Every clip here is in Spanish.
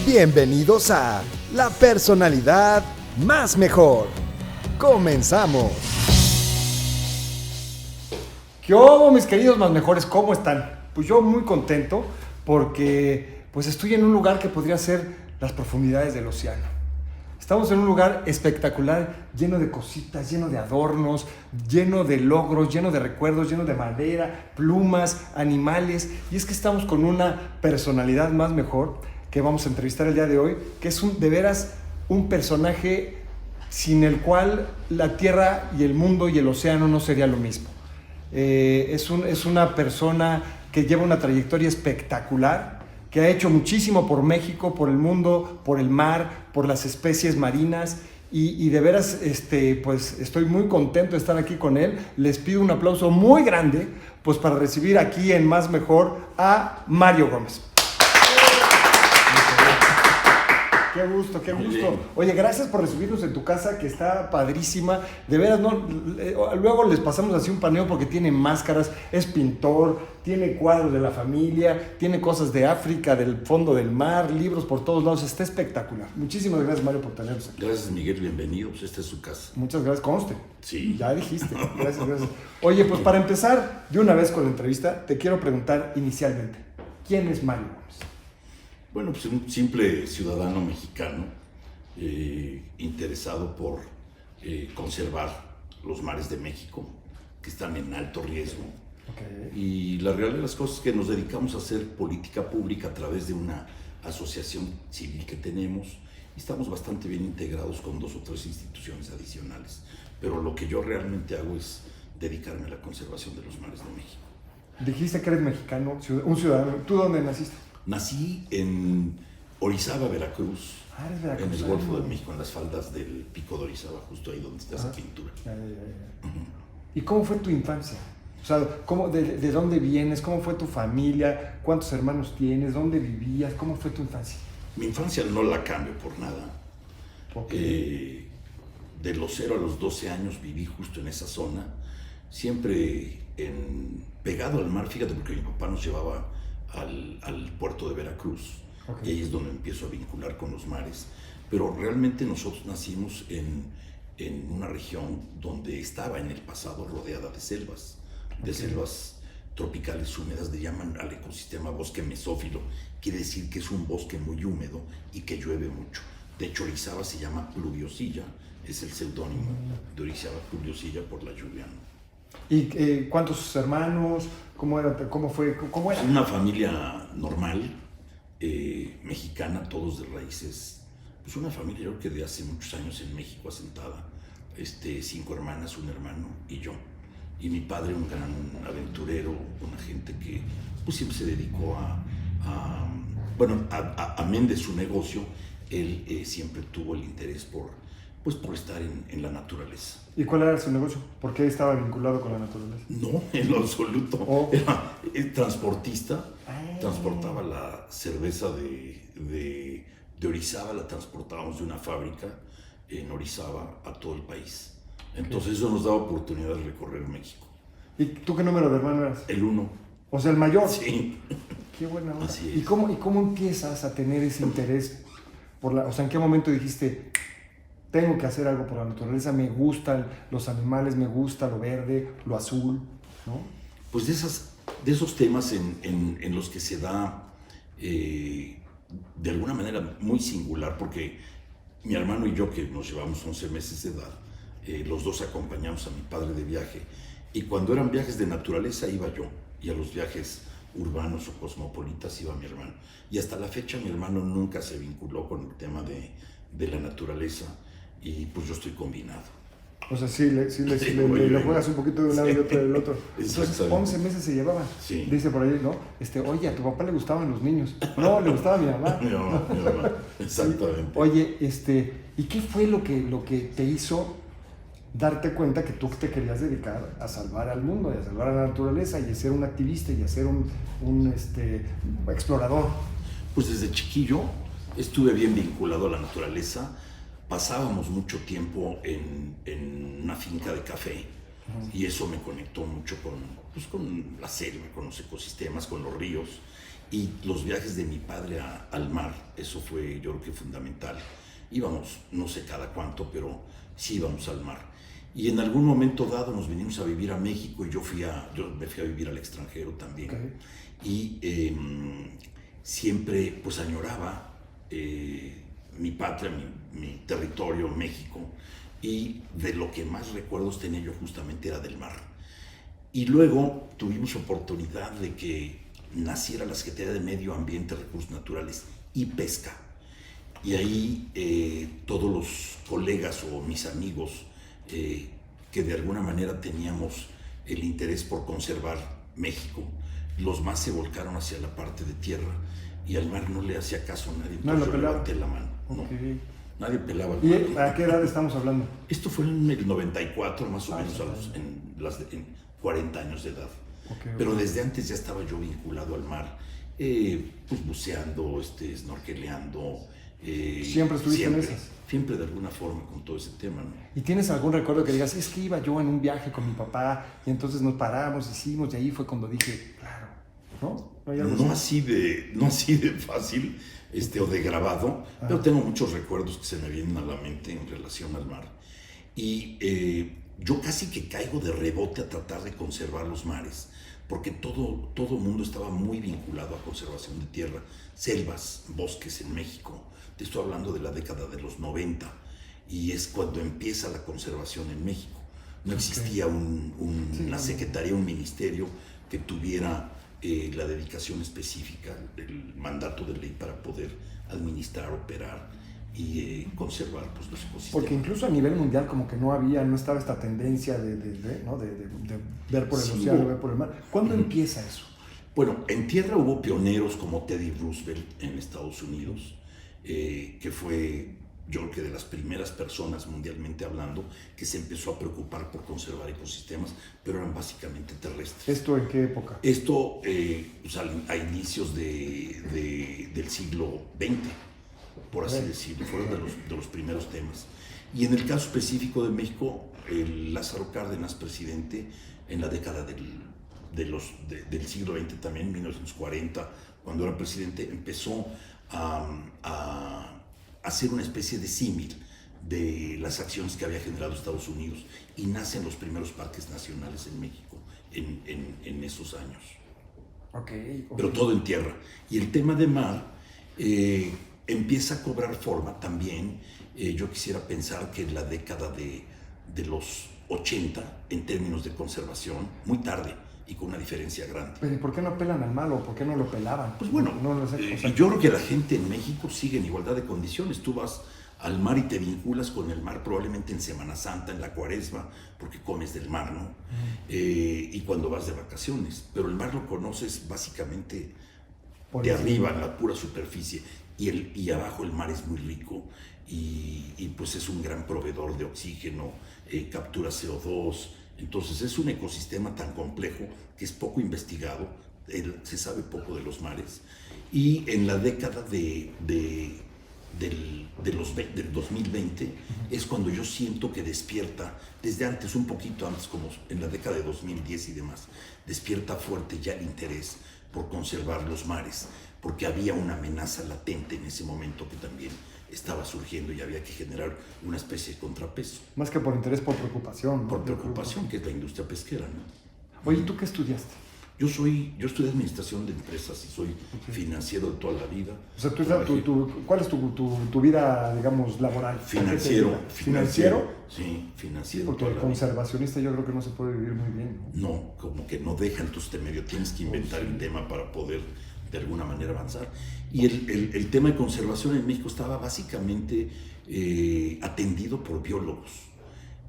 Bienvenidos a La Personalidad Más Mejor. Comenzamos. ¿Qué hubo, mis queridos más mejores? ¿Cómo están? Pues yo muy contento porque pues estoy en un lugar que podría ser las profundidades del océano. Estamos en un lugar espectacular, lleno de cositas, lleno de adornos, lleno de logros, lleno de recuerdos, lleno de madera, plumas, animales. Y es que estamos con una personalidad más mejor que vamos a entrevistar el día de hoy, que es de veras un personaje sin el cual la tierra y el mundo y el océano no sería lo mismo. Es una persona que lleva una trayectoria espectacular, que ha hecho muchísimo por México, por el mundo, por el mar, por las especies marinas, y de veras pues estoy muy contento de estar aquí con él. Les pido un aplauso muy grande pues para recibir aquí en Más Mejor a Mario Gómez. Qué gusto, qué gusto. Oye, gracias por recibirnos en tu casa, que está padrísima. De veras, ¿no? Luego les pasamos así un paneo porque tiene máscaras, es pintor, tiene cuadros de la familia, tiene cosas de África, del fondo del mar, libros por todos lados. Está espectacular. Muchísimas gracias, Mario, por tenernos aquí. Gracias, Miguel, bienvenidos. Esta es su casa. Muchas gracias, conste. Sí. Ya dijiste. Gracias, gracias. Oye, pues para empezar de una vez con la entrevista, te quiero preguntar inicialmente, ¿quién es Mario Gómez? Bueno, pues un simple ciudadano mexicano interesado por conservar los mares de México, que están en alto riesgo. Okay. Y la realidad de las cosas es que nos dedicamos a hacer política pública a través de una asociación civil que tenemos. Y estamos bastante bien integrados con 2 o 3 instituciones adicionales. Pero lo que yo realmente hago es dedicarme a la conservación de los mares de México. Dijiste que eres mexicano, un ciudadano. ¿Tú dónde naciste? Nací en Orizaba, Veracruz, Veracruz, en el Golfo de México, en las faldas del Pico de Orizaba, justo ahí donde está esa pintura. Ya. ¿Y cómo fue tu infancia? O sea, de dónde vienes? ¿Cómo fue tu familia? ¿Cuántos hermanos tienes? ¿Dónde vivías? ¿Cómo fue tu infancia? Mi infancia no la cambio por nada. Okay. De los 0 a los 12 años viví justo en esa zona, siempre pegado al mar, fíjate, porque mi papá nos llevaba al puerto de Veracruz. Okay. Y ahí es donde empiezo a vincular con los mares. Pero realmente nosotros nacimos en una región donde estaba en el pasado rodeada de selvas, de selvas tropicales húmedas. Le llaman al ecosistema bosque mesófilo. Quiere decir que es un bosque muy húmedo y que llueve mucho. De hecho, Orizaba se llama Pluviosilla, es el seudónimo de Orizaba, Pluviosilla, por la lluvia, ¿no? ¿Y cuántos hermanos? ¿Cómo era? Una familia normal, mexicana, todos de raíces. Pues una familia, yo creo que de hace muchos años en México asentada. 5 hermanas, un hermano y yo. Y mi padre, un gran aventurero, una gente que pues siempre se dedicó amén de su negocio, él siempre tuvo el interés por estar en la naturaleza. ¿Y cuál era su negocio? ¿Por qué estaba vinculado con la naturaleza? No, en lo absoluto. Era transportista. Transportaba la cerveza de Orizaba, la transportábamos de una fábrica en Orizaba a todo el país. Entonces eso nos daba oportunidad de recorrer México. ¿Y tú qué número de hermano eras? El 1. O sea, el mayor. Sí. Qué buena onda. Así es. ¿Y cómo empiezas a tener ese interés o sea, ¿en qué momento dijiste, tengo que hacer algo por la naturaleza, me gustan los animales, me gusta lo verde, lo azul, ¿no? Pues de esos temas en los que se da de alguna manera muy singular, porque mi hermano y yo, que nos llevamos 11 meses de edad, los dos acompañamos a mi padre de viaje, y cuando eran viajes de naturaleza iba yo, y a los viajes urbanos o cosmopolitas iba mi hermano. Y hasta la fecha mi hermano nunca se vinculó con el tema de la naturaleza, y pues yo estoy combinado. O sea, sí le juegas un poquito de un lado y otro del otro. Entonces 11 meses se llevaban. Sí. Dice por ahí, ¿no? Oye, a tu papá le gustaban los niños. No, le gustaba a mi mamá. Mi mamá, exactamente. Sí. Oye, ¿y qué fue lo que te hizo darte cuenta que tú te querías dedicar a salvar al mundo, y a salvar a la naturaleza, y a ser un activista, y a ser un explorador? Pues desde chiquillo estuve bien vinculado a la naturaleza. Pasábamos mucho tiempo en una finca de café, y eso me conectó mucho con la selva, con los ecosistemas, con los ríos. Y los viajes de mi padre al mar, eso fue yo creo que fundamental. Íbamos, no sé cada cuánto, pero sí íbamos al mar. Y en algún momento dado nos vinimos a vivir a México y yo me fui a vivir al extranjero también. Okay. Y siempre pues añoraba mi patria, mi territorio, México. Y de lo que más recuerdos tenía yo justamente era del mar. Y luego tuvimos oportunidad de que naciera la Secretaría de Medio Ambiente, Recursos Naturales y Pesca. Y ahí todos los colegas o mis amigos que de alguna manera teníamos el interés por conservar México, los más se volcaron hacia la parte de tierra y al mar no le hacía caso a nadie. No, yo levanté la mano. Okay. No, nadie pelaba el mar. ¿Y a qué edad estamos hablando? Esto fue en el 94, más o menos, en 40 años de edad. Okay, pero desde antes ya estaba yo vinculado al mar, pues buceando, snorkeleando. ¿Siempre estuviste en esas? Siempre de alguna forma con todo ese tema, ¿no? ¿Y tienes algún recuerdo que digas, es que iba yo en un viaje con mi papá y entonces nos paramos, hicimos, y ahí fue cuando dije, claro, ¿no? No así de fácil o de grabado, pero tengo muchos recuerdos que se me vienen a la mente en relación al mar. Y yo casi que caigo de rebote a tratar de conservar los mares, porque todo mundo estaba muy vinculado a conservación de tierra, selvas, bosques en México. Te estoy hablando de la década de los 90 y es cuando empieza la conservación en México. No existía una secretaría, un ministerio que tuviera la dedicación específica, el mandato de ley para poder administrar, operar y conservar pues, los ecosistemas. Porque incluso a nivel mundial como que no estaba esta tendencia de ver por el océano, ver por el mar. ¿Cuándo empieza eso? Bueno, en tierra hubo pioneros como Teddy Roosevelt en Estados Unidos, que fue, yo creo que de las primeras personas mundialmente hablando que se empezó a preocupar por conservar ecosistemas, pero eran básicamente terrestres. ¿Esto en qué época? Esto pues, a inicios del siglo XX, por así decirlo, fueron de los primeros temas. Y en el caso específico de México, Lázaro Cárdenas, presidente, en la década del siglo XX también, 1940, cuando era presidente, empezó a hacer una especie de símil de las acciones que había generado Estados Unidos y nacen los primeros parques nacionales en México en esos años. Okay. Pero todo en tierra. Y el tema de mar empieza a cobrar forma también. Yo quisiera pensar que en la década de los 80, en términos de conservación, muy tarde, y con una diferencia grande. ¿Pero y por qué no pelan al mar o por qué no lo pelaban? Pues bueno, yo creo que la gente en México sigue en igualdad de condiciones. Tú vas al mar y te vinculas con el mar probablemente en Semana Santa, en la Cuaresma, porque comes del mar, ¿no? Y cuando vas de vacaciones. Pero el mar lo conoces básicamente de arriba, en la pura superficie. Y abajo el mar es muy rico y pues es un gran proveedor de oxígeno, captura CO2. Entonces es un ecosistema tan complejo que es poco investigado, se sabe poco de los mares. Y en la década del 2020 es cuando yo siento que despierta, desde antes, un poquito antes, como en la década de 2010 y demás, despierta fuerte ya el interés por conservar los mares, porque había una amenaza latente en ese momento que también estaba surgiendo y había que generar una especie de contrapeso. Más que por interés, por preocupación, ¿no? Por preocupación, que es la industria pesquera, ¿no? Oye, ¿y tú qué estudiaste? Yo estudié administración de empresas y soy financiero de toda la vida. O sea, ¿cuál es tu vida, digamos, laboral? Financiero. ¿Financiero? Sí, financiero. Porque el conservacionista yo creo que no se puede vivir muy bien, ¿no? No, como que no deja, entonces te medio tienes que inventar el tema para poder de alguna manera avanzar. Y el tema de conservación en México estaba básicamente atendido por biólogos.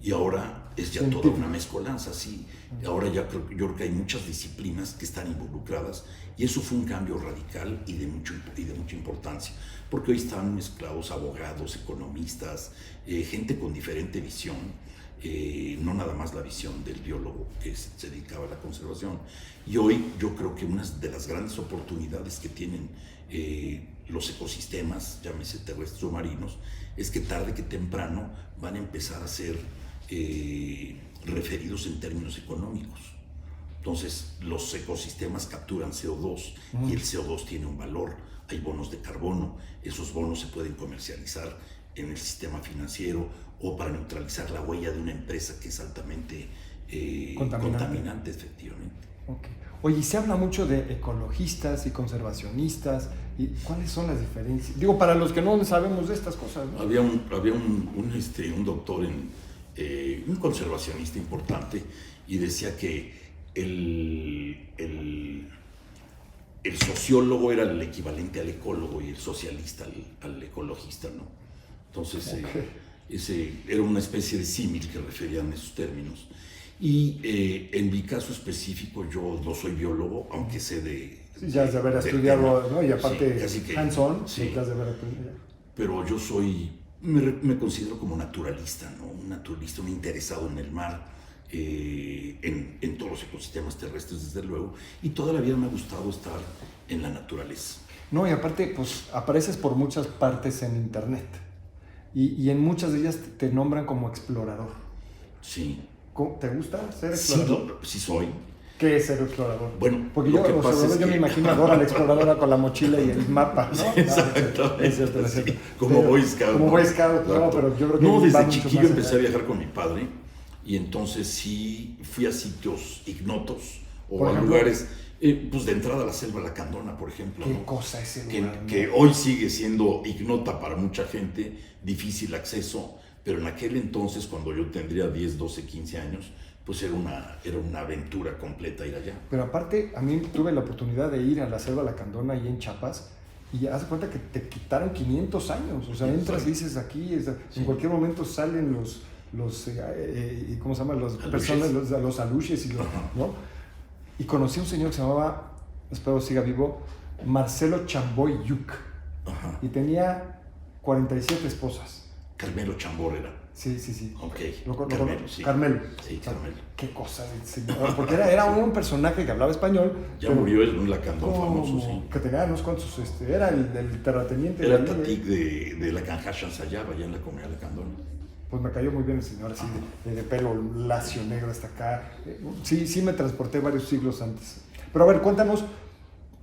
Y ahora es ya toda una mezcolanza, sí. Ahora yo creo que hay muchas disciplinas que están involucradas y eso fue un cambio radical y de mucha importancia, porque hoy están mezclados abogados, economistas, gente con diferente visión, no nada más la visión del biólogo que se dedicaba a la conservación. Y hoy yo creo que una de las grandes oportunidades que tienen los ecosistemas, llámese terrestres o marinos, es que tarde que temprano van a empezar a ser referidos en términos económicos, Entonces, los ecosistemas capturan CO2 y el CO2 tiene un valor. Hay bonos de carbono, esos bonos se pueden comercializar en el sistema financiero o para neutralizar la huella de una empresa que es altamente contaminante, efectivamente. Okay. Oye, y se habla mucho de ecologistas y conservacionistas. ¿Y cuáles son las diferencias? Digo, para los que no sabemos de estas cosas, ¿no? Había un doctor, un conservacionista importante, y decía que el sociólogo era el equivalente al ecólogo y el socialista al ecologista, ¿no? Entonces, ese era una especie de símil que referían esos términos. Y en mi caso específico, yo no soy biólogo, aunque sé de... Sí, ya has de haber estudiado, ¿no? Y aparte, sí, hands-on, sí, ya has de haber estudiado. Pero yo me considero como naturalista, ¿no? Un naturalista, un interesado en el mar, en todos los ecosistemas terrestres, desde luego, y toda la vida me ha gustado estar en la naturaleza. No, y aparte, pues apareces por muchas partes en internet, y en muchas de ellas te nombran como explorador. Sí. ¿Te gusta ser explorador? Sí soy. ¿Qué es ser explorador? Bueno, porque yo me imagino a Dora la exploradora con la mochila y el mapa, ¿no? Sí, exactamente. Es cierto. Sí, como Boy Scout. Como Boy Scout, no, pero yo creo que... No, desde chiquillo empecé a viajar con mi padre, y entonces sí fui a sitios ignotos o a lugares, pues de entrada a la selva Lacandona, por ejemplo. ¿Qué ¿no? cosa es ese lugar? Que hoy sigue siendo ignota para mucha gente, difícil acceso, pero en aquel entonces, cuando yo tendría 10, 12, 15 años, pues era una aventura completa ir allá. Pero aparte, a mí tuve la oportunidad de ir a la selva Lacandona ahí en Chiapas, y haz de cuenta que te quitaron 500 años. O sea, entras y dices aquí, en cualquier momento salen los ¿cómo se llama? Los aluches, ¿no? Y conocí a un señor que se llamaba, espero siga vivo, Marcelo Chamboy Yuc. Ajá. Y tenía 47 esposas. Carmelo Chambor era. Sí, sí, sí. Ok. Carmelo, sí. Carmelo. Sí, Carmelo. Qué cosa de señor. Porque era un personaje que hablaba español. Ya murió, es un lacandón famoso, sí. Que tenía unos cuantos, era el terrateniente. Era Tatic de la Canjashan Sayaba, allá en la comunidad de Lacandón. Pues me cayó muy bien el señor, así de pelo lacio negro hasta acá. Sí me transporté varios siglos antes. Pero a ver, cuéntanos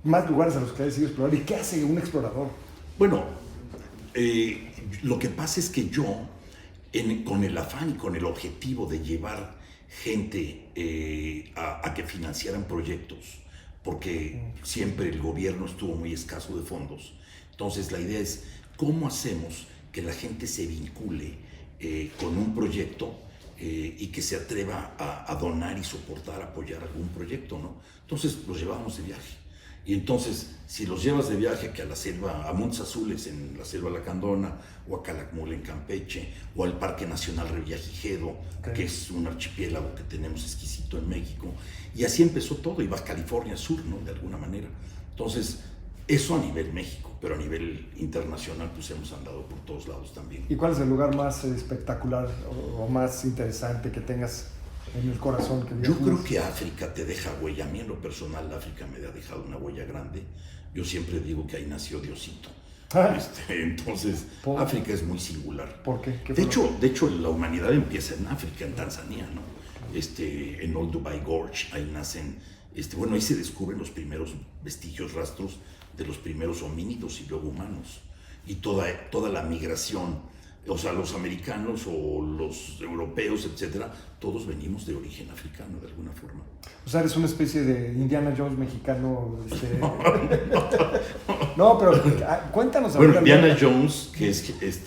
más lugares a los que hayas ido a explorar. ¿Y qué hace un explorador? Bueno, lo que pasa es que yo, con el afán y con el objetivo de llevar gente a que financiaran proyectos, porque siempre el gobierno estuvo muy escaso de fondos, entonces la idea es cómo hacemos que la gente se vincule con un proyecto y que se atreva a donar y soportar, apoyar algún proyecto, ¿no? Entonces los llevábamos de viaje. Y entonces, si los llevas de viaje que a la selva, a Montes Azules en la selva Lacandona, o a Calakmul en Campeche, o al Parque Nacional Revillagigedo, que es un archipiélago que tenemos exquisito en México, y así empezó todo, y Baja California Sur, ¿no? De alguna manera. Entonces, eso a nivel México, pero a nivel internacional, pues hemos andado por todos lados también. ¿Y cuál es el lugar más espectacular o más interesante que tengas en el corazón? Yo creo que África te deja huella. A mí en lo personal África me ha dejado una huella grande. Yo siempre digo que ahí nació Diosito. Entonces África es muy singular. ¿Por qué? De hecho la humanidad empieza en África, en Tanzania, ¿no? En Old Dubai Gorge, ahí nacen, ahí se descubren los primeros vestigios, rastros de los primeros homínidos y luego humanos. Y toda la migración, o sea, los americanos o los europeos, etcétera, todos venimos de origen africano de alguna forma. O sea, eres una especie de Indiana Jones mexicano. No, pero cuéntanos. Bueno, Indiana Jones, que es el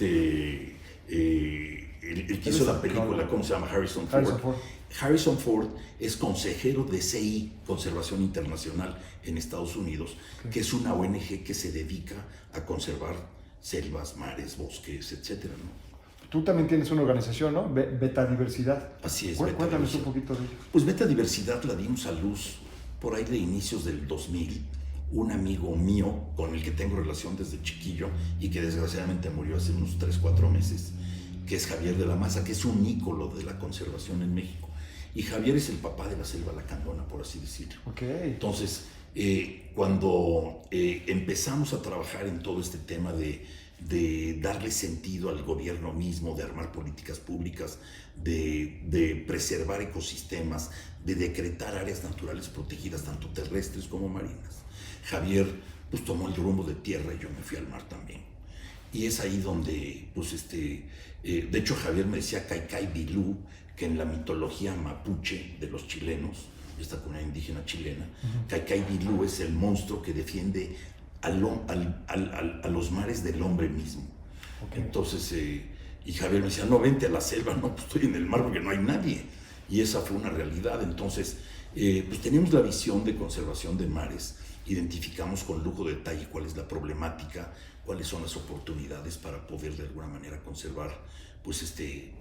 que hizo la película, ¿cómo se llama? Harrison Ford. Harrison Ford es consejero de CI, Conservación Internacional, en Estados Unidos, que es una ONG que se dedica a conservar selvas, mares, bosques, etcétera, ¿no? Tú también tienes una organización, ¿no? Beta Diversidad. Así es. Cuéntanos un poquito de ello. Pues Beta Diversidad la dimos a luz por ahí de inicios del 2000. Un amigo mío con el que tengo relación desde chiquillo y que desgraciadamente murió hace unos 3, 4 meses, que es Javier de la Maza, que es un ícono de la conservación en México. Y Javier es el papá de la selva Lacandona, por así decirlo. Okay. Entonces, Cuando empezamos a trabajar en todo este tema de darle sentido al gobierno mismo, de armar políticas públicas, de preservar ecosistemas, de decretar áreas naturales protegidas, tanto terrestres como marinas, Javier pues tomó el rumbo de tierra y yo me fui al mar también. Y es ahí donde, pues de hecho Javier me decía Kaikai Bilú, que en la mitología mapuche de los chilenos, esta comunidad indígena chilena, Kaikai Bilú es el monstruo que defiende a los mares del hombre mismo. Okay. Entonces, y Javier me decía, no, vente a la selva, no, pues estoy en el mar porque no hay nadie. Y esa fue una realidad. Entonces, pues teníamos la visión de conservación de mares, identificamos con lujo de detalle cuál es la problemática, cuáles son las oportunidades para poder de alguna manera conservar pues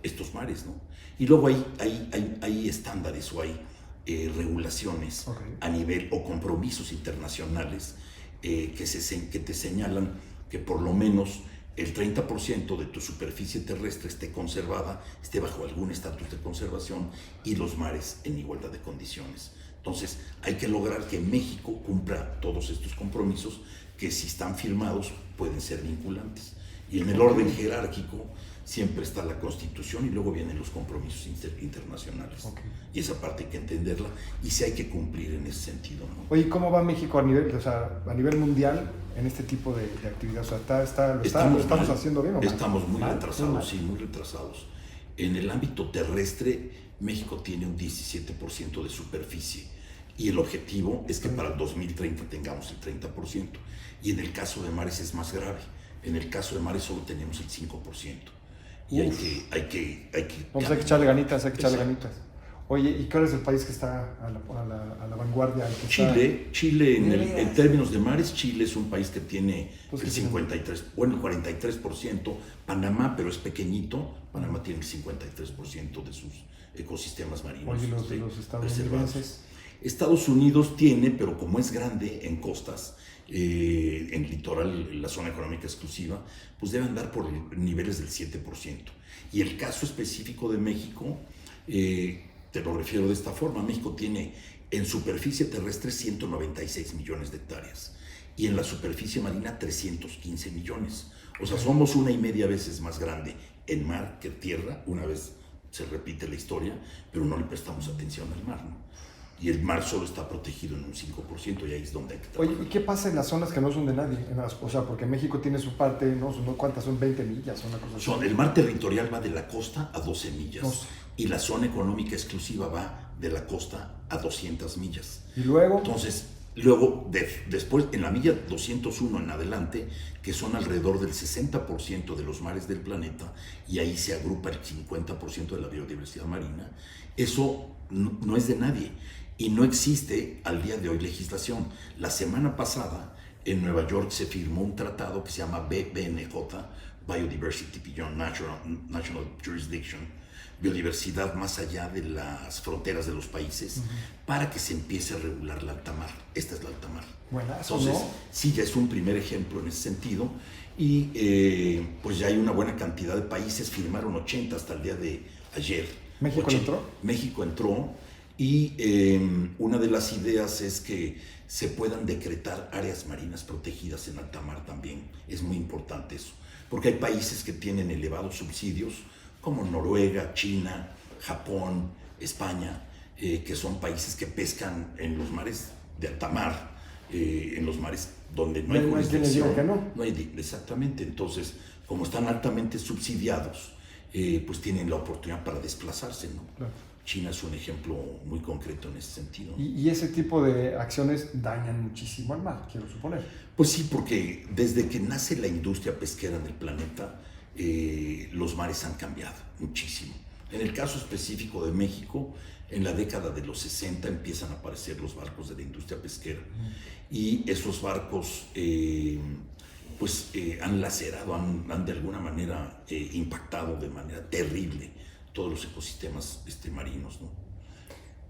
estos mares, ¿no? Y luego hay estándares o hay regulaciones a nivel o compromisos internacionales que te señalan que por lo menos el 30% de tu superficie terrestre esté conservada, esté bajo algún estatus de conservación y los mares en igualdad de condiciones. Entonces hay que lograr que México cumpla todos estos compromisos que si están firmados pueden ser vinculantes. Y en el orden jerárquico siempre está la Constitución y luego vienen los compromisos internacionales. Y esa parte hay que entenderla y sí hay que cumplir en ese sentido, ¿no? Oye, ¿cómo va México a nivel mundial en este tipo de actividad? O sea, ¿lo estamos haciendo bien o mal? Estamos muy retrasados, sí, muy retrasados. En el ámbito terrestre, México tiene un 17% de superficie y el objetivo es que para el 2030 tengamos el 30%. Y en el caso de mares es más grave. En el caso de mares solo tenemos el 5%. Y hay que vamos a echarle ganitas, Oye, ¿y cuál es el país que está a la vanguardia? Chile en términos de mares, Chile es un país que tiene el 43%. Panamá, pero es pequeñito, Panamá tiene el 53% de sus ecosistemas marinos. Oye, los estadounidenses. Estados Unidos tiene, pero como es grande en costas, en litoral, la zona económica exclusiva, pues debe andar por niveles del 7%. Y el caso específico de México, te lo refiero de esta forma, México tiene en superficie terrestre 196 millones de hectáreas y en la superficie marina 315 millones. O sea, somos 1.5 veces más grande en mar que tierra, una vez se repite la historia, pero no le prestamos atención al mar, ¿no? Y el mar solo está protegido en un 5% y ahí es donde hay que trabajar. Oye, ¿y qué pasa en las zonas que no son de nadie? O sea, porque México tiene su parte, ¿no? ¿Cuántas son? 20 millas, una cosa así. El mar territorial va de la costa a 12 millas y la zona económica exclusiva va de la costa a 200 millas. ¿Y luego? Entonces, después, en la milla 201 en adelante, que son alrededor del 60% de los mares del planeta, y ahí se agrupa el 50% de la biodiversidad marina, eso no es de nadie. Y no existe al día de hoy legislación. La semana pasada en Nueva York se firmó un tratado que se llama BBNJ, Biodiversity Beyond National Jurisdiction, biodiversidad más allá de las fronteras de los países, para que se empiece a regular la alta mar. Esta es la alta mar. Buenazo, entonces, ¿no? sí, ya es un primer ejemplo en ese sentido. Y pues ya hay una buena cantidad de países, firmaron 80 hasta el día de ayer. ¿México entró? México entró. Y una de las ideas es que se puedan decretar áreas marinas protegidas en alta mar también. Es muy importante eso, porque hay países que tienen elevados subsidios, como Noruega, China, Japón, España, que son países que pescan en los mares de alta mar, en los mares donde no hay jurisdicción. No hay, exactamente. Entonces, como están altamente subsidiados, pues tienen la oportunidad para desplazarse, ¿no? Claro. China es un ejemplo muy concreto en ese sentido. Y ese tipo de acciones dañan muchísimo al mar, quiero suponer. Pues sí, porque desde que nace la industria pesquera en el planeta, los mares han cambiado muchísimo. En el caso específico de México, en la década de los 60 empiezan a aparecer los barcos de la industria pesquera. Y esos barcos han lacerado, han de alguna manera impactado de manera terrible todos los ecosistemas marinos, ¿no?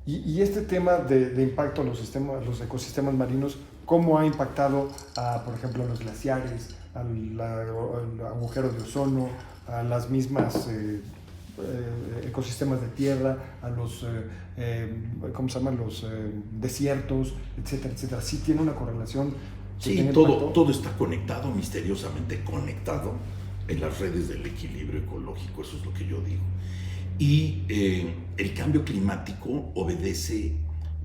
Y este tema de impacto a los ecosistemas marinos, ¿cómo ha impactado por ejemplo, a los glaciares, al agujero de ozono, a las mismas ecosistemas de tierra, a los, ¿cómo se llaman? Los desiertos, etcétera, etcétera. Sí tiene una correlación. Sí, todo está conectado, misteriosamente conectado en las redes del equilibrio ecológico, eso es lo que yo digo. Y el cambio climático obedece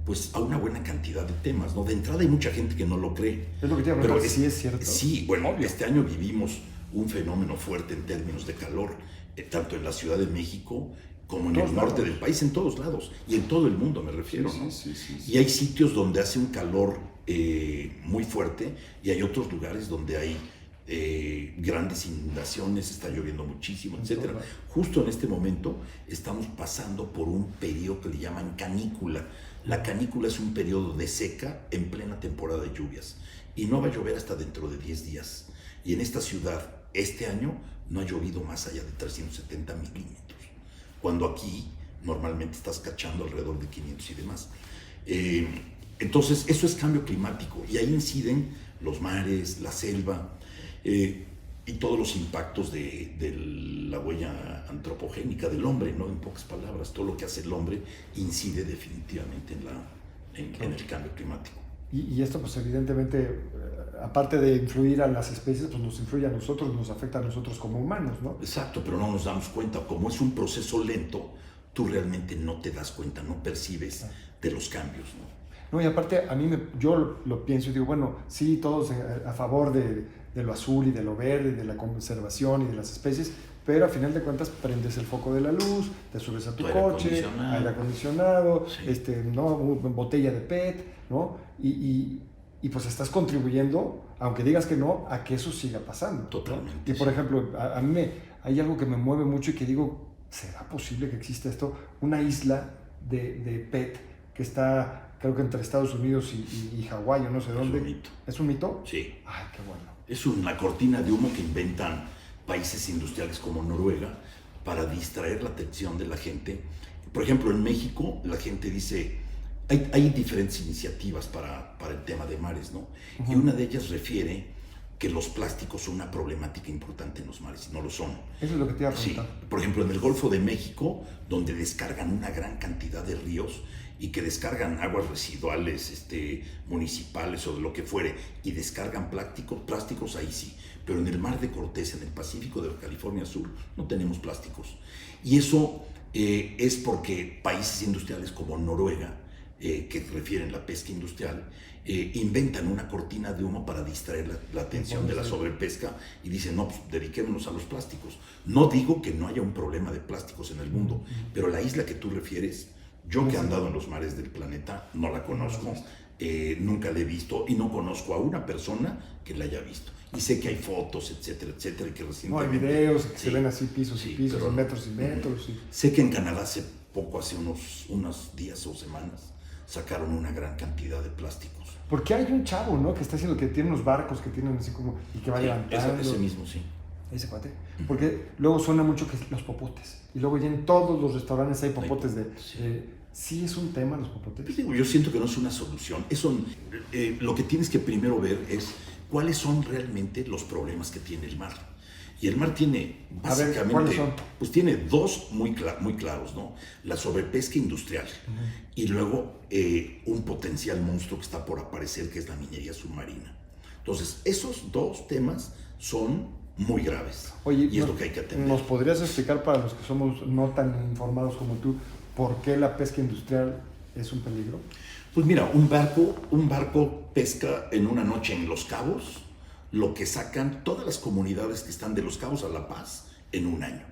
pues a una buena cantidad de temas, ¿no? De entrada hay mucha gente que no lo cree. Es lo que te iba a preguntar, sí es cierto. Sí, bueno, obvio. Este año vivimos un fenómeno fuerte en términos de calor, tanto en la Ciudad de México como en el norte del país, en todos lados, y en todo el mundo me refiero, ¿no? Sí. Y hay sitios donde hace un calor muy fuerte y hay otros lugares donde hay grandes inundaciones, está lloviendo muchísimo, etcétera. Justo en este momento estamos pasando por un periodo que le llaman canícula. La canícula es un periodo de seca en plena temporada de lluvias y no va a llover hasta dentro de 10 días. Y en esta ciudad, este año, no ha llovido más allá de 370 milímetros, cuando aquí normalmente estás cachando alrededor de 500 y demás. Entonces, eso es cambio climático y ahí inciden los mares, la selva y todos los impactos de la huella antropogénica del hombre, ¿no? En pocas palabras, todo lo que hace el hombre incide definitivamente en el cambio climático. Y esto, pues evidentemente, aparte de influir a las especies, pues nos influye a nosotros, nos afecta a nosotros como humanos, ¿no? Exacto, pero no nos damos cuenta. Como es un proceso lento, tú realmente no te das cuenta, no percibes de los cambios, ¿no? No, y aparte, yo lo pienso y digo, bueno, sí, todos a favor de lo azul y de lo verde, de la conservación y de las especies, pero a final de cuentas prendes el foco de la luz, te subes a tu coche, aire acondicionado, sí. ¿no? Botella de PET, ¿no? Y pues estás contribuyendo, aunque digas que no, a que eso siga pasando, ¿no? Totalmente. Y por ejemplo, a mí hay algo que me mueve mucho y que digo, ¿será posible que exista esto? Una isla de PET que está, creo que entre Estados Unidos y Hawái, o no sé dónde. Es un mito. ¿Es un mito? Sí. Ay, qué bueno. Es una cortina de humo que inventan países industriales como Noruega para distraer la atención de la gente. Por ejemplo, en México la gente dice, hay diferentes iniciativas para el tema de mares, ¿no? Uh-huh. Y una de ellas refiere que los plásticos son una problemática importante en los mares, y no lo son. Eso es lo que te iba a preguntar. Sí. Por ejemplo, en el Golfo de México, donde descargan una gran cantidad de ríos y que descargan aguas residuales municipales o de lo que fuere, y descargan plásticos, ahí sí. Pero en el Mar de Cortés, en el Pacífico de California Sur, no tenemos plásticos. Y eso es porque países industriales como Noruega, que refieren la pesca industrial, inventan una cortina de humo para distraer la atención de la sobrepesca y dicen, no, pues dediquémonos a los plásticos. No digo que no haya un problema de plásticos en el mundo, pero la isla que tú refieres, yo que he andado en los mares del planeta, no la conozco, nunca la he visto y no conozco a una persona que la haya visto. Y sé que hay fotos, etcétera, etcétera, y que recientemente... No, hay videos que se ven así pisos y pisos, pero, metros y metros. Sí. Sé que en Canadá hace unos días o semanas, sacaron una gran cantidad de plásticos. Porque hay un chavo, ¿no? Que está haciendo, que tiene unos barcos que tienen así como, y que va levantando. Ese mismo, sí. Ese cuate. Porque luego suena mucho que los popotes. Y luego ya en todos los restaurantes hay popotes ¿sí es un tema los popotes? Pues digo, yo siento que no es una solución. Lo que tienes que primero ver es cuáles son realmente los problemas que tiene el mar. Y el mar tiene, básicamente, ¿cuáles son? Pues tiene dos muy claros, ¿no? La sobrepesca industrial y luego un potencial monstruo que está por aparecer, que es la minería submarina. Entonces, esos dos temas son muy graves. Oye, y es lo que hay que atender. ¿Nos podrías explicar, para los que somos no tan informados como tú, por qué la pesca industrial es un peligro? Pues mira, un barco pesca en una noche en Los Cabos lo que sacan todas las comunidades que están de Los Cabos a La Paz en un año.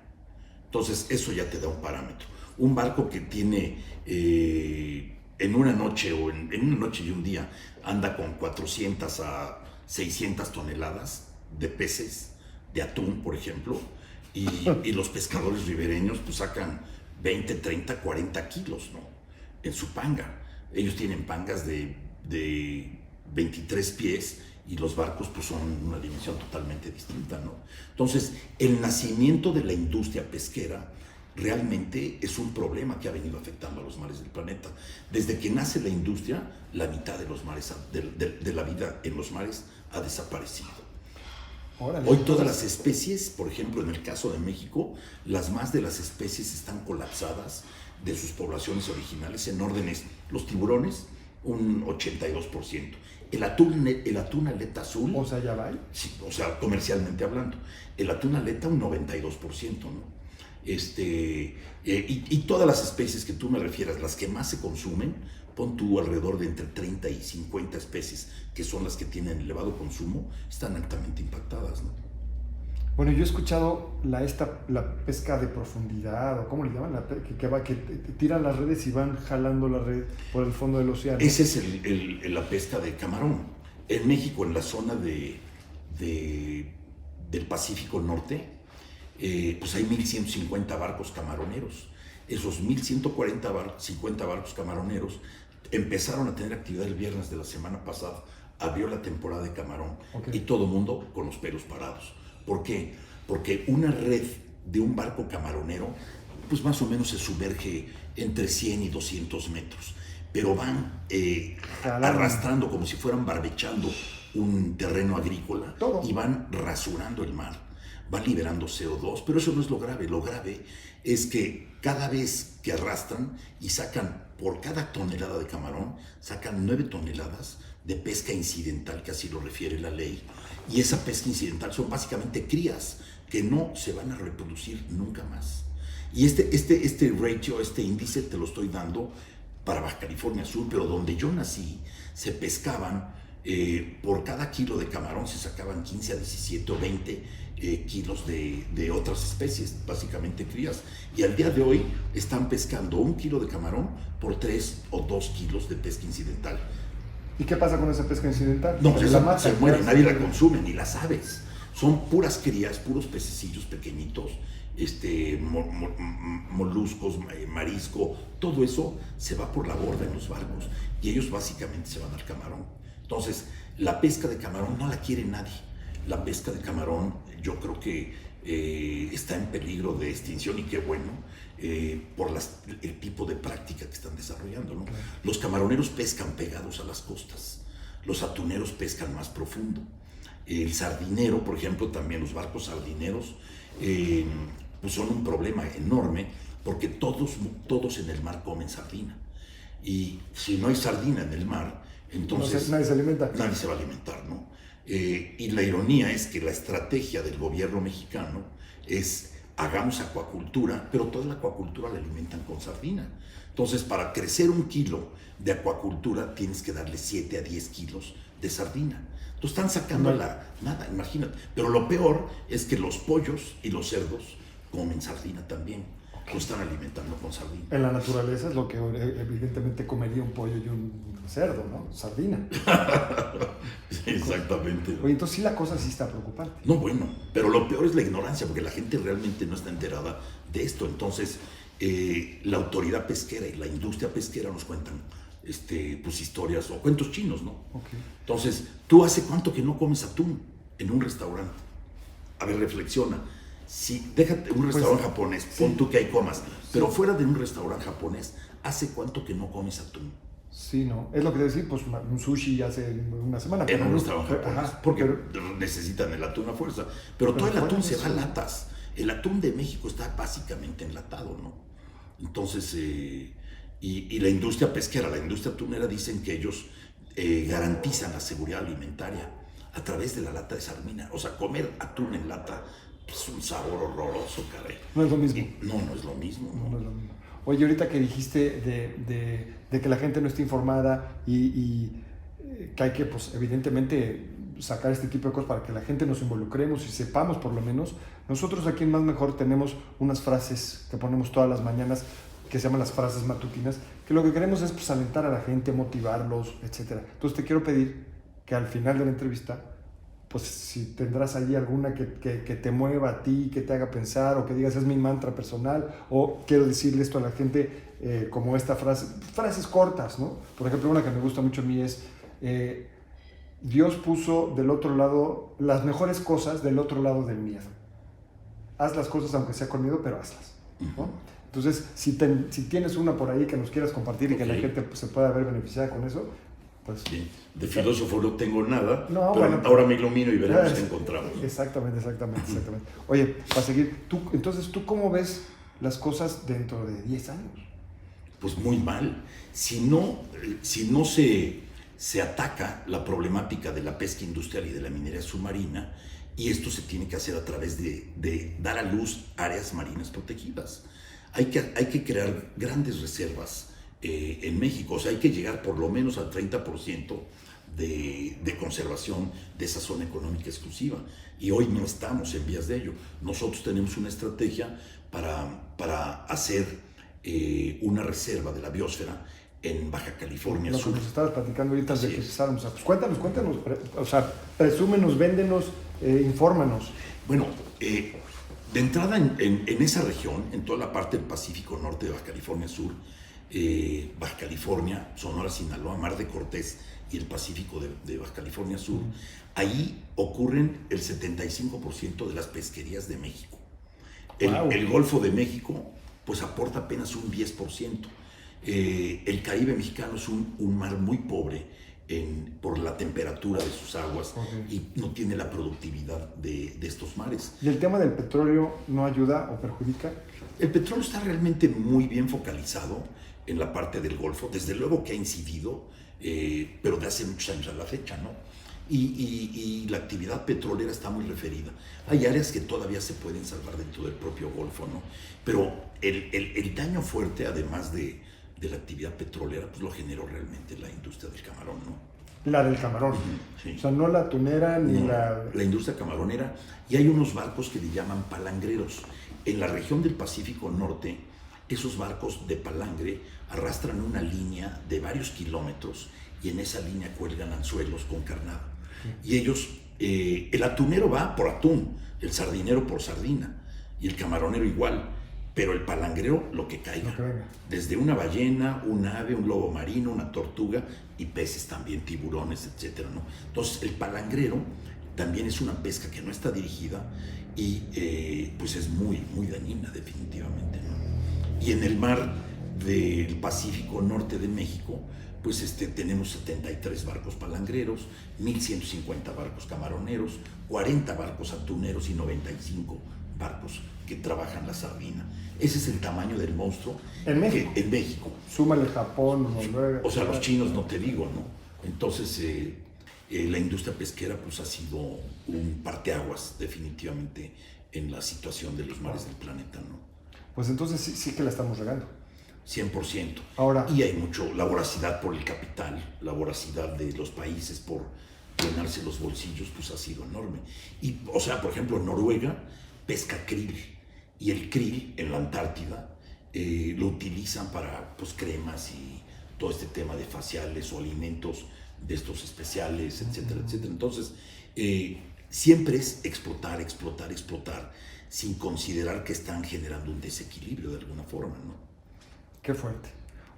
Entonces, eso ya te da un parámetro. Un barco que tiene en una noche o en una noche y un día anda con 400 a 600 toneladas de peces, de atún, por ejemplo, y los pescadores ribereños pues sacan 20, 30, 40 kilos, ¿no? En su panga. Ellos tienen pangas de 23 pies y los barcos pues son una dimensión totalmente distinta, ¿no? Entonces, el nacimiento de la industria pesquera realmente es un problema que ha venido afectando a los mares del planeta. Desde que nace la industria, la mitad de los mares, de la vida en los mares ha desaparecido. Órale, Hoy todas las especies, por ejemplo, en el caso de México, las más de las especies están colapsadas de sus poblaciones originales en órdenes. Los tiburones, un 82%. El atún aleta azul, O sea, ya va. sí, o sea, comercialmente hablando. El atún aleta, un 92%, ¿no? Y todas las especies que tú me refieras, las que más se consumen, pon tú alrededor de entre 30 y 50 especies, que son las que tienen elevado consumo, están altamente impactadas, ¿no? Bueno, yo he escuchado la pesca de profundidad, o ¿cómo le llaman? Que tiran las redes y van jalando la red por el fondo del océano. Esa es la pesca de camarón. En México, en la zona del Pacífico Norte, pues hay 1,150 barcos camaroneros. Esos 1,150 barcos camaroneros empezaron a tener actividad el viernes de la semana pasada. Abrió la temporada de camarón, y todo el mundo con los pelos parados. ¿Por qué? Porque una red de un barco camaronero, pues más o menos se sumerge entre 100 y 200 metros, pero van arrastrando como si fueran barbechando un terreno agrícola y van rasurando el mar, van liberando CO2, pero eso no es lo grave. Lo grave es que cada vez que arrastran y sacan, por cada tonelada de camarón, sacan 9 toneladas de pesca incidental, que así lo refiere la ley. Y esa pesca incidental son básicamente crías que no se van a reproducir nunca más. Y este ratio, este índice, te lo estoy dando para Baja California Sur, pero donde yo nací, se pescaban, por cada kilo de camarón se sacaban 15 a 17 o 20 kilos de otras especies, básicamente crías. Y al día de hoy están pescando 1 kilo de camarón por 3 o 2 kilos de pesca incidental. ¿Y qué pasa con esa pesca incidental? No, se muere, nadie la consume, ni las aves. Son puras crías, puros pececillos pequeñitos, moluscos, marisco, todo eso se va por la borda en los barcos y ellos básicamente se van al camarón. Entonces, la pesca de camarón no la quiere nadie. La pesca de camarón, yo creo que está en peligro de extinción, y qué bueno, por el tipo de práctica que están desarrollando, ¿no? Los camaroneros pescan pegados a las costas, los atuneros pescan más profundo. El sardinero, por ejemplo, también los barcos sardineros, pues son un problema enorme, porque todos en el mar comen sardina. Y si no hay sardina en el mar, entonces nadie se alimenta. Nadie se va a alimentar, ¿no? Y la ironía es que la estrategia del gobierno mexicano es: hagamos acuacultura, pero toda la acuacultura la alimentan con sardina. Entonces, para crecer 1 kilo de acuacultura, tienes que darle 7 a 10 kilos de sardina. Entonces, están sacando nada, imagínate. Pero lo peor es que los pollos y los cerdos comen sardina también. Lo están alimentando con sardina. En la naturaleza es lo que evidentemente comería un pollo y un cerdo, ¿no? Sardina. Exactamente. Oye, entonces sí, la cosa sí está preocupante. No, bueno, pero lo peor es la ignorancia, porque la gente realmente no está enterada de esto. Entonces, la autoridad pesquera y la industria pesquera nos cuentan pues historias o cuentos chinos, ¿no? Okay. Entonces, ¿tú hace cuánto que no comes atún en un restaurante? A ver, reflexiona. Si déjate un restaurante japonés, pon tú que ahí comas, pero fuera de un restaurante japonés, ¿hace cuánto que no comes atún? Sí, no. Es lo que te decía, pues un sushi hace una semana. En un restaurante japonés, porque necesitan el atún a fuerza. Pero todo el atún se va a latas. El atún de México está básicamente enlatado, ¿no? Entonces, y la industria pesquera, la industria atunera, dicen que ellos garantizan la seguridad alimentaria a través de la lata de sardina. O sea, comer atún en lata es un sabor horroroso, caray. No es lo mismo. No es lo mismo. No es lo mismo. Oye, ahorita que dijiste de que la gente no está informada y que hay que, pues, evidentemente sacar este tipo de cosas para que la gente nos involucremos y sepamos, por lo menos. Nosotros aquí en Más Mejor tenemos unas frases que ponemos todas las mañanas que se llaman las frases matutinas, que lo que queremos es, pues, alentar a la gente, motivarlos, etc. Entonces te quiero pedir que al final de la entrevista, pues si tendrás allí alguna que te mueva a ti, que te haga pensar, o que digas es mi mantra personal, o quiero decirle esto a la gente, como esta frase, frases cortas, ¿no? Por ejemplo, una que me gusta mucho a mí es, Dios puso del otro lado las mejores cosas del otro lado del miedo. Haz las cosas aunque sea con miedo, pero hazlas, ¿no? Entonces, si tienes una por ahí que nos quieras compartir y que la gente, pues, se pueda ver beneficiada con eso, pues... Bien. De filósofo no tengo nada, No, pero bueno, ahora me ilumino y veremos ya, qué encontramos. Exactamente. Oye, para seguir, entonces, ¿tú cómo ves las cosas dentro de 10 años? Pues muy mal. Si no se ataca la problemática de la pesca industrial y de la minería submarina, y esto se tiene que hacer a través de dar a luz áreas marinas protegidas. Hay que crear grandes reservas en México, o sea, hay que llegar por lo menos al 30% de conservación de esa zona económica exclusiva. Y hoy no estamos en vías de ello. Nosotros tenemos una estrategia para hacer una reserva de la biosfera en Baja California Lo Sur. que nos estabas platicando ahorita Así de que es. empezáramos. Pues cuéntanos, o sea, presúmenos, véndenos, infórmanos. Bueno, de entrada en esa región, en toda la parte del Pacífico Norte de Baja California Sur, Baja California, Sonora, Sinaloa, Mar de Cortés y el Pacífico de Baja California Sur, ahí ocurren el 75% de las pesquerías de México. Wow. El Golfo de México pues aporta apenas un 10%. El Caribe mexicano es un mar muy pobre por la temperatura de sus aguas, y no tiene la productividad de estos mares. ¿Y el tema del petróleo no ayuda o perjudica? El petróleo está realmente muy bien focalizado en la parte del Golfo, desde luego que ha incidido, pero de hace muchos años a la fecha, ¿no? Y la actividad petrolera está muy referida. Hay áreas que todavía se pueden salvar dentro del propio Golfo, ¿no? Pero el daño fuerte, además de la actividad petrolera, pues lo generó realmente la industria del camarón, ¿no? La del camarón. Sí. O sea, no la tunera ni No, la... la industria camaronera, y hay unos barcos que le llaman palangreros. En la región del Pacífico Norte, esos barcos de palangre arrastran una línea de varios kilómetros y en esa línea cuelgan anzuelos con carnada. Y ellos, el atunero va por atún, el sardinero por sardina y el camaronero igual, pero el palangrero lo que caiga. Desde una ballena, un ave, un lobo marino, una tortuga y peces también, tiburones, etcétera, ¿no? Entonces el palangrero también es una pesca que no está dirigida y pues es muy, muy dañina definitivamente, ¿no? Y en el mar del Pacífico Norte de México, pues tenemos 73 barcos palangreros, 1,150 barcos camaroneros, 40 barcos atuneros y 95 barcos que trabajan la sardina. Ese es el tamaño del monstruo. ¿En México? En México. Súmale Japón, Noruega. O sea, los chinos no te digo, ¿no? Entonces, la industria pesquera pues ha sido un parteaguas definitivamente en la situación de los mares del planeta, ¿no? Pues entonces sí que la estamos regando. 100%. Ahora, y hay mucho, la voracidad por el capital, la voracidad de los países por llenarse los bolsillos, pues ha sido enorme. Y, o sea, por ejemplo, Noruega pesca krill, y el krill en la Antártida lo utilizan para pues, cremas y todo este tema de faciales o alimentos de estos especiales, etcétera, etcétera. Entonces, siempre es explotar, explotar, explotar, sin considerar que están generando un desequilibrio de alguna forma, ¿no? Qué fuerte.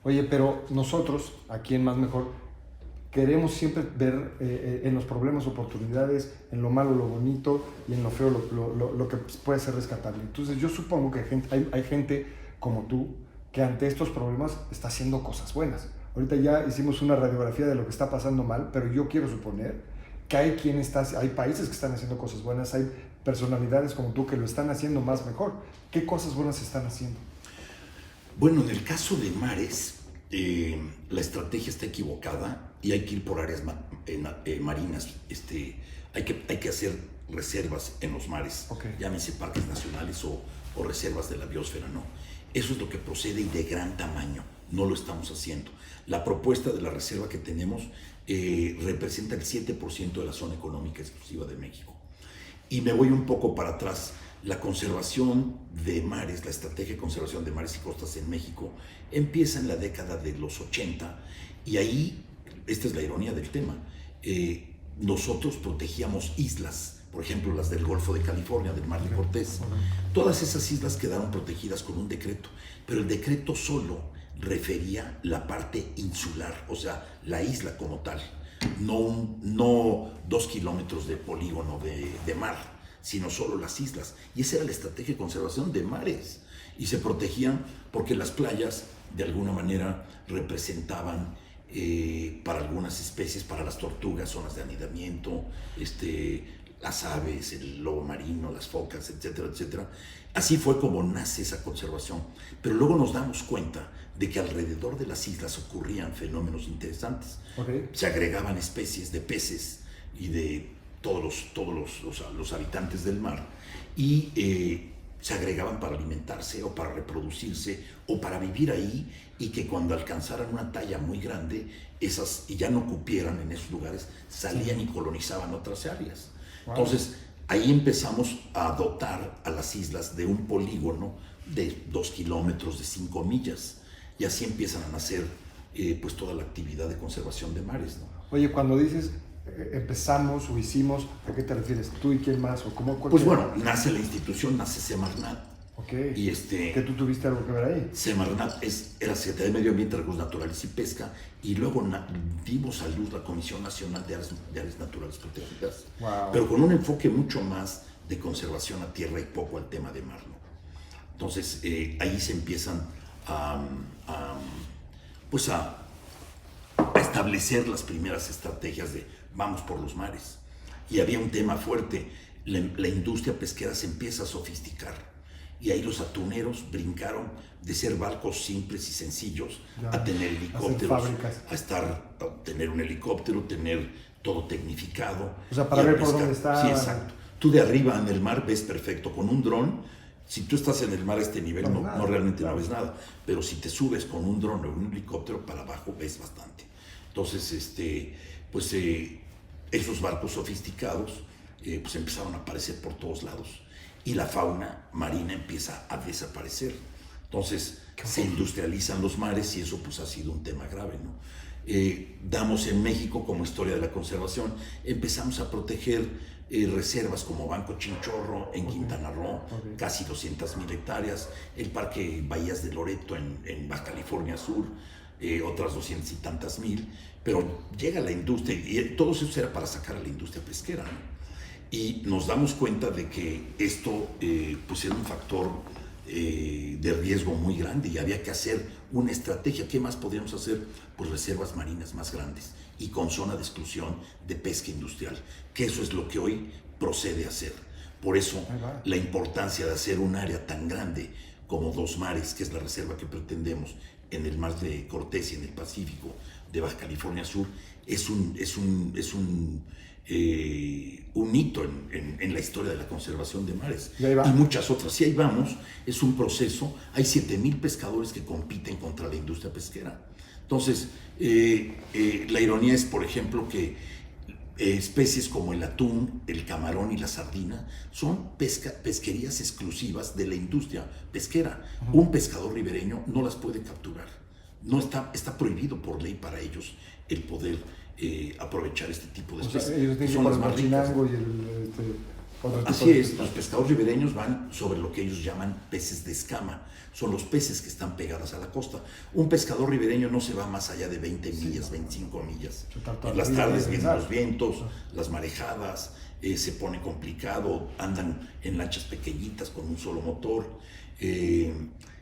Oye, pero nosotros, aquí en Más Mejor, queremos siempre ver en los problemas oportunidades, en lo malo lo bonito y en lo feo lo que puede ser rescatable. Entonces yo supongo que hay gente como tú que ante estos problemas está haciendo cosas buenas. Ahorita ya hicimos una radiografía de lo que está pasando mal, pero yo quiero suponer que hay países que están haciendo cosas buenas, hay personalidades como tú que lo están haciendo más mejor. ¿Qué cosas buenas se están haciendo? Bueno, en el caso de mares, la estrategia está equivocada y hay que ir por áreas marinas. Hay que hacer reservas en los mares, llámense parques nacionales o reservas de la biosfera, ¿no? Eso es lo que procede y de gran tamaño. No lo estamos haciendo. La propuesta de la reserva que tenemos representa el 7% de la zona económica exclusiva de México. Y me voy un poco para atrás. La conservación de mares, la estrategia de conservación de mares y costas en México empieza en la década de los 80 y ahí, esta es la ironía del tema, nosotros protegíamos islas, por ejemplo las del Golfo de California, del Mar de Cortés. Todas esas islas quedaron protegidas con un decreto, pero el decreto solo refería la parte insular, o sea, la isla como tal, no 2 kilómetros de polígono de mar, sino solo las islas. Y esa era la estrategia de conservación de mares. Y se protegían porque las playas, de alguna manera, representaban para algunas especies, para las tortugas, zonas de anidamiento, las aves, el lobo marino, las focas, etcétera, etcétera. Así fue como nace esa conservación. Pero luego nos damos cuenta de que alrededor de las islas ocurrían fenómenos interesantes. Okay. Se agregaban especies de peces y de todos los habitantes del mar, y se agregaban para alimentarse o para reproducirse o para vivir ahí, y que cuando alcanzaran una talla muy grande, esas y ya no cupieran en esos lugares, salían y colonizaban otras áreas. Wow. Entonces, ahí empezamos a dotar a las islas de un polígono de 2 kilómetros, de 5 millas, y así empiezan a nacer pues toda la actividad de conservación de mares, ¿no? Oye, cuando dices empezamos o hicimos, ¿a qué te refieres? ¿Tú y quién más? ¿O cómo, pues bueno, nace la institución, nace Semarnat. Okay. Y ¿Que tú tuviste algo que ver ahí? Semarnat era Secretaría de Medio Ambiente, Recursos Naturales y Pesca, y luego dimos a luz la Comisión Nacional de Áreas Naturales Protegidas, wow, pero con un enfoque mucho más de conservación a tierra y poco al tema de mar, ¿no? Entonces, ahí se empiezan a establecer las primeras estrategias de vamos por los mares. Y había un tema fuerte, la industria pesquera se empieza a sofisticar, y ahí los atuneros brincaron de ser barcos simples y sencillos a tener helicópteros, a tener un helicóptero, tener todo tecnificado. O sea, para ver por dónde está. Sí, exacto. Tú de arriba en el mar ves perfecto, con un dron. Si tú estás en el mar a este nivel, no realmente no ves nada, pero si te subes con un dron o un helicóptero para abajo, ves bastante. Entonces, esos barcos sofisticados pues empezaron a aparecer por todos lados, y la fauna marina empieza a desaparecer. Entonces se industrializan los mares, y eso pues ha sido un tema grave, ¿no? Damos en México, como historia de la conservación, empezamos a proteger reservas como Banco Chinchorro en Quintana Roo, casi 200,000 hectáreas, el Parque Bahías de Loreto en Baja California Sur, otras 200 y tantas mil, pero llega la industria, y todo eso era para sacar a la industria pesquera, ¿no? Y nos damos cuenta de que esto pues era un factor de riesgo muy grande, y había que hacer una estrategia. ¿Qué más podríamos hacer? Pues reservas marinas más grandes y con zona de exclusión de pesca industrial, que eso es lo que hoy procede a hacer. Por eso la importancia de hacer un área tan grande como Dos Mares, que es la reserva que pretendemos en el mar de Cortés y en el Pacífico de Baja California Sur, es un hito en la historia de la conservación de mares, y muchas otras. Y ahí vamos, es un proceso. Hay 7,000 pescadores que compiten contra la industria pesquera. Entonces, la ironía es, por ejemplo, que especies como el atún, el camarón y la sardina son pesquerías exclusivas de la industria pesquera. Un pescador ribereño no las puede capturar. No está prohibido por ley para ellos el poder aprovechar este tipo de especies. O sea, ellos que son las más ricas. Así es, los pescadores ribereños van sobre lo que ellos llaman peces de escama. Son los peces que están pegados a la costa. Un pescador ribereño no se va más allá de 20 millas, 25 millas. En las tardes vienen los vientos, las marejadas, se pone complicado, andan en lanchas pequeñitas con un solo motor.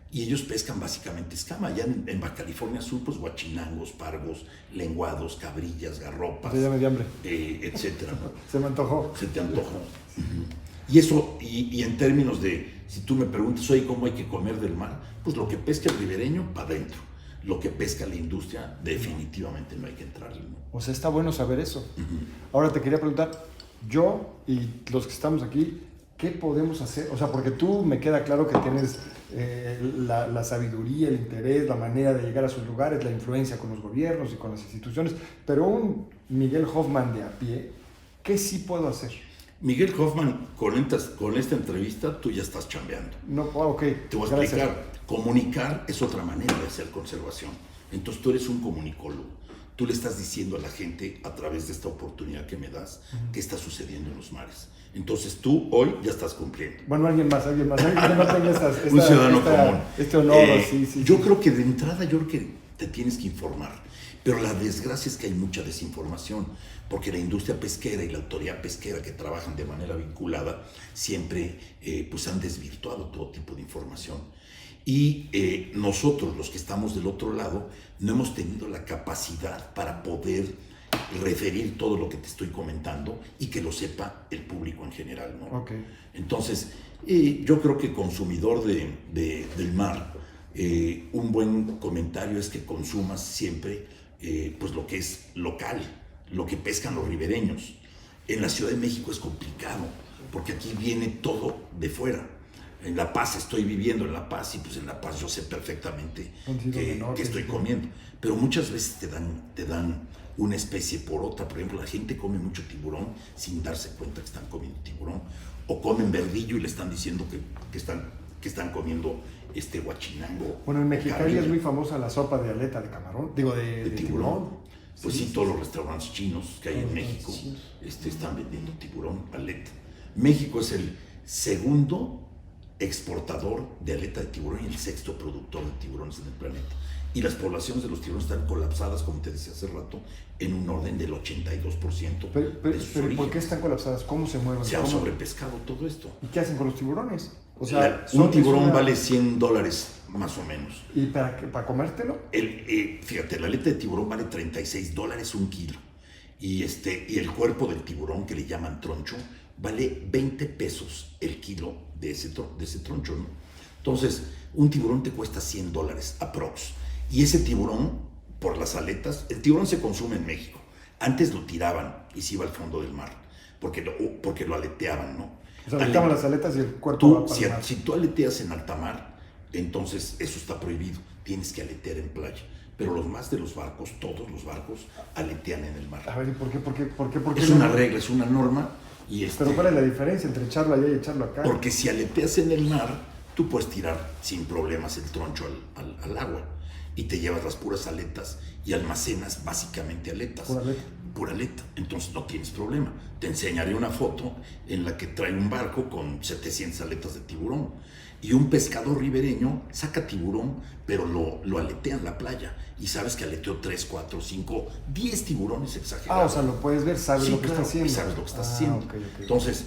Y ellos pescan básicamente escama. Allá en Baja California Sur, pues guachinangos, pargos, lenguados, cabrillas, garropas, ya me dio hambre, etcétera, ¿no? Se me antojó. Se te antojó. Y eso, y en términos de, si tú me preguntas, oye, ¿cómo hay que comer del mar? Pues lo que pesca el ribereño, para adentro. Lo que pesca la industria, definitivamente no hay que entrarle, ¿no? O sea, está bueno saber eso. Ahora te quería preguntar, yo y los que estamos aquí, ¿qué podemos hacer? O sea, porque tú me queda claro que tienes la sabiduría, el interés, la manera de llegar a sus lugares, la influencia con los gobiernos y con las instituciones, pero un Miguel Hoffman de a pie, ¿qué sí puedo hacer? Miguel Hoffman, con esta entrevista tú ya estás chambeando. No, ok. Te voy a explicar. Comunicar es otra manera de hacer conservación. Entonces tú eres un comunicólogo. Tú le estás diciendo a la gente, a través de esta oportunidad que me das, qué está sucediendo en los mares. Entonces tú hoy ya estás cumpliendo. Bueno, alguien más, alguien que no tenga un ciudadano común. Este honor, yo creo que de entrada, yo creo que te tienes que informar. Pero la desgracia es que hay mucha desinformación, porque la industria pesquera y la autoridad pesquera, que trabajan de manera vinculada, siempre pues han desvirtuado todo tipo de información. Y nosotros, los que estamos del otro lado, no hemos tenido la capacidad para poder referir todo lo que te estoy comentando y que lo sepa el público en general, ¿no? Okay. Entonces, yo creo que consumidor del mar, un buen comentario es que consumas siempre pues lo que es local, lo que pescan los ribereños. En la Ciudad de México es complicado, porque aquí viene todo de fuera. En La Paz estoy viviendo en La Paz y pues en La Paz yo sé perfectamente que estoy comiendo. Pero muchas veces te dan una especie por otra. Por ejemplo, la gente come mucho tiburón sin darse cuenta que están comiendo tiburón. O comen verdillo y le están diciendo que están comiendo guachinango. Bueno, en Mexicali es muy famosa la sopa de aleta de camarón, digo de tiburón. Pues sí, todos los restaurantes chinos que hay en México están vendiendo tiburón, aleta. México es el segundo exportador de aleta de tiburón y el sexto productor de tiburones en el planeta. Y las poblaciones de los tiburones están colapsadas, como te decía hace rato, en un orden del 82%. Pero ¿por qué están colapsadas? ¿Cómo se mueven? Se ha sobrepescado todo esto. ¿Y qué hacen con los tiburones? O sea, un tiburón vale $100 más o menos. ¿Y para comértelo? Fíjate, la aleta de tiburón vale $36 un kilo. Y el cuerpo del tiburón, que le llaman troncho, vale 20 pesos el kilo de ese troncho, ¿no? Entonces, un tiburón te cuesta $100 aprox. Y ese tiburón, por las aletas, el tiburón se consume en México. Antes lo tiraban y se iba al fondo del mar, porque lo aleteaban, ¿no? O sea, le quitaban las aletas y el cuerpo va para el mar. Si tú aleteas en alta mar, entonces eso está prohibido. Tienes que aletear en playa. Pero todos los barcos, aletean en el mar. A ver, ¿y por qué? Es una regla, es una norma. Pero ¿cuál es la diferencia entre echarlo allá y echarlo acá? Porque si aleteas en el mar, tú puedes tirar sin problemas el troncho al agua y te llevas las puras aletas y almacenas básicamente aletas. Pura aleta. Entonces no tienes problema. Te enseñaré una foto en la que trae un barco con 700 aletas de tiburón. Y un pescador ribereño saca tiburón, pero lo aletea en la playa. Y sabes que aleteó 3, 4, 5, 10 tiburones exagerados. O sea, lo puedes ver, sabes lo que está haciendo. Sabes lo que estás haciendo. Okay. Entonces,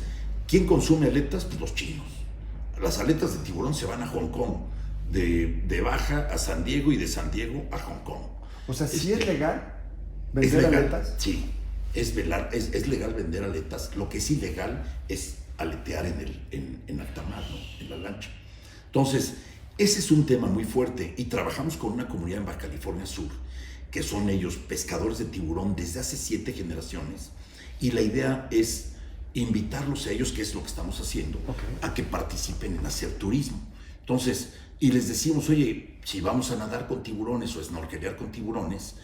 ¿quién consume aletas? Pues los chinos. Las aletas de tiburón se van a Hong Kong, de Baja a San Diego y de San Diego a Hong Kong. O sea, ¿sí es legal vender aletas? Sí, es legal vender aletas. Lo que es ilegal es aletear en alta mar, ¿no? En la lancha. Entonces, ese es un tema muy fuerte y trabajamos con una comunidad en Baja California Sur, que son ellos pescadores de tiburón desde hace 7 generaciones, y la idea es invitarlos a ellos, que es lo que estamos haciendo, a que participen en hacer turismo. Entonces, y les decimos, oye, si vamos a nadar con tiburones o snorkelear con tiburones,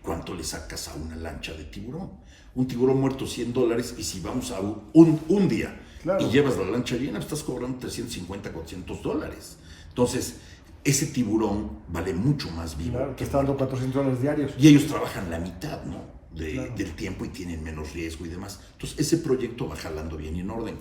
¿cuánto le sacas a una lancha de tiburón? Un tiburón muerto $100, y si vamos a un día y llevas la lancha llena, estás cobrando $350, $400. Entonces, ese tiburón vale mucho más vivo. Claro, que está dando $400 diarios. Y ellos trabajan la mitad, ¿no? Del tiempo y tienen menos riesgo y demás. Entonces, ese proyecto va jalando bien y en orden.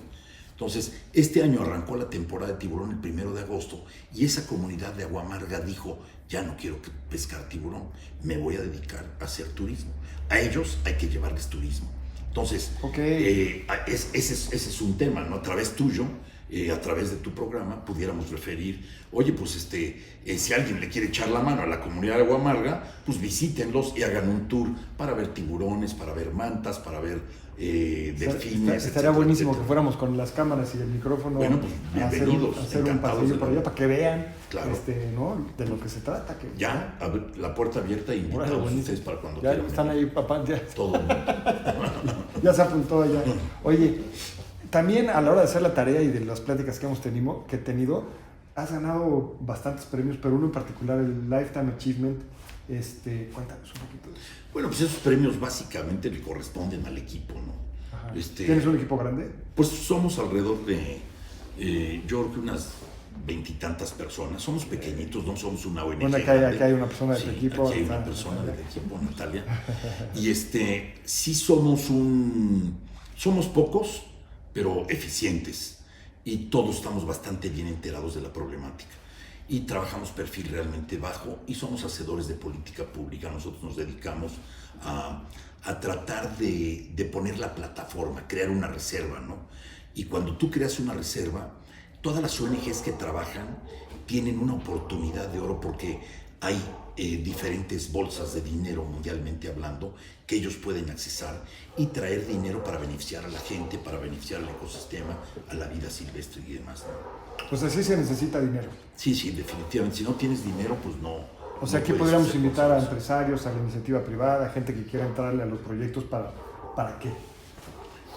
Entonces, este año arrancó la temporada de tiburón el 1 de agosto y esa comunidad de Agua Amarga dijo, ya no quiero pescar tiburón, me voy a dedicar a hacer turismo. A ellos hay que llevarles turismo. Entonces, ese es un tema, ¿no? A través tuyo, a través de tu programa, pudiéramos referir, oye, pues si alguien le quiere echar la mano a la comunidad de Agua Amarga, pues visítenlos y hagan un tour para ver tiburones, para ver mantas, para ver delfines. Estaría buenísimo que fuéramos con las cámaras y el micrófono. Bueno, pues bienvenidos. Hacer un pasillo por allá para que vean, claro, ¿no? De lo que se trata. Ya, la puerta abierta y invitados ustedes para cuando ya quieran. Ya están ahí, papá. Ya. Todo. Ya se apuntó allá. Oye, también a la hora de hacer la tarea y de las pláticas que hemos tenido, has ganado bastantes premios, pero uno en particular, el Lifetime Achievement. Cuéntanos un poquito de eso. Bueno, pues esos premios básicamente le corresponden al equipo, ¿no? ¿Tienes un equipo grande? Pues somos alrededor de, yo creo que unas 20 y tantas personas. Somos pequeñitos, no somos una ONG. Bueno, aquí hay una persona de tu equipo. Aquí hay una persona del equipo, Natalia. Y sí somos pocos, pero eficientes. Y todos estamos bastante bien enterados de la problemática. Y trabajamos perfil realmente bajo y somos hacedores de política pública. Nosotros nos dedicamos a tratar de poner la plataforma, crear una reserva, ¿no? Y cuando tú creas una reserva, todas las ONGs que trabajan tienen una oportunidad de oro porque hay diferentes bolsas de dinero mundialmente hablando que ellos pueden accesar y traer dinero para beneficiar a la gente, para beneficiar al ecosistema, a la vida silvestre y demás, ¿no? Pues así se necesita dinero. Sí, definitivamente. Si no tienes dinero, pues no. O sea, no aquí puedes podríamos hacer invitar a cosas. empresarios, a la iniciativa privada, a gente que quiera entrarle a los proyectos ¿para qué?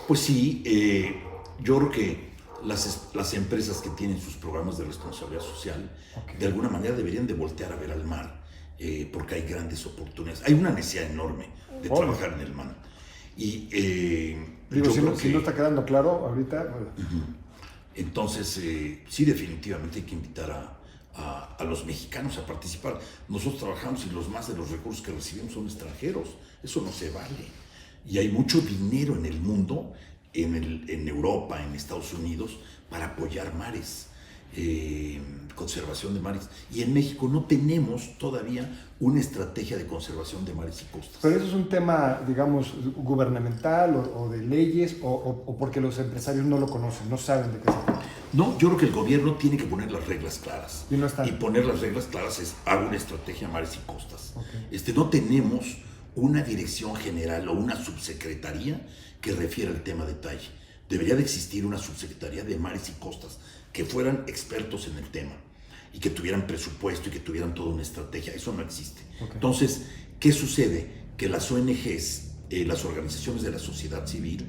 Pues sí, yo creo que las empresas que tienen sus programas de responsabilidad social, de alguna manera deberían de voltear a ver al mar, porque hay grandes oportunidades. Hay una necesidad enorme de trabajar en el mar. Y Digo, yo si creo no que, está quedando claro ahorita... Bueno. entonces, sí, definitivamente hay que invitar a los mexicanos a participar. Nosotros trabajamos y más de los recursos que recibimos son extranjeros. Eso no se vale. Y hay mucho dinero en el mundo, en Europa, en Estados Unidos, para apoyar mares, conservación de mares. Y en México no tenemos todavía una estrategia de conservación de mares y costas. Pero eso es un tema, digamos, gubernamental o de leyes o porque los empresarios no lo conocen, no saben de qué se trata. No, yo creo que el gobierno tiene que poner las reglas claras. Y no están. Y poner las reglas claras es hago una estrategia de mares y costas. Okay. No tenemos una dirección general o una subsecretaría que refiera al tema detalle. Debería de existir una subsecretaría de mares y costas que fueran expertos en el tema y que tuvieran presupuesto y que tuvieran toda una estrategia. Eso no existe. Okay. Entonces, ¿qué sucede? Que las ONGs, las organizaciones de la sociedad civil,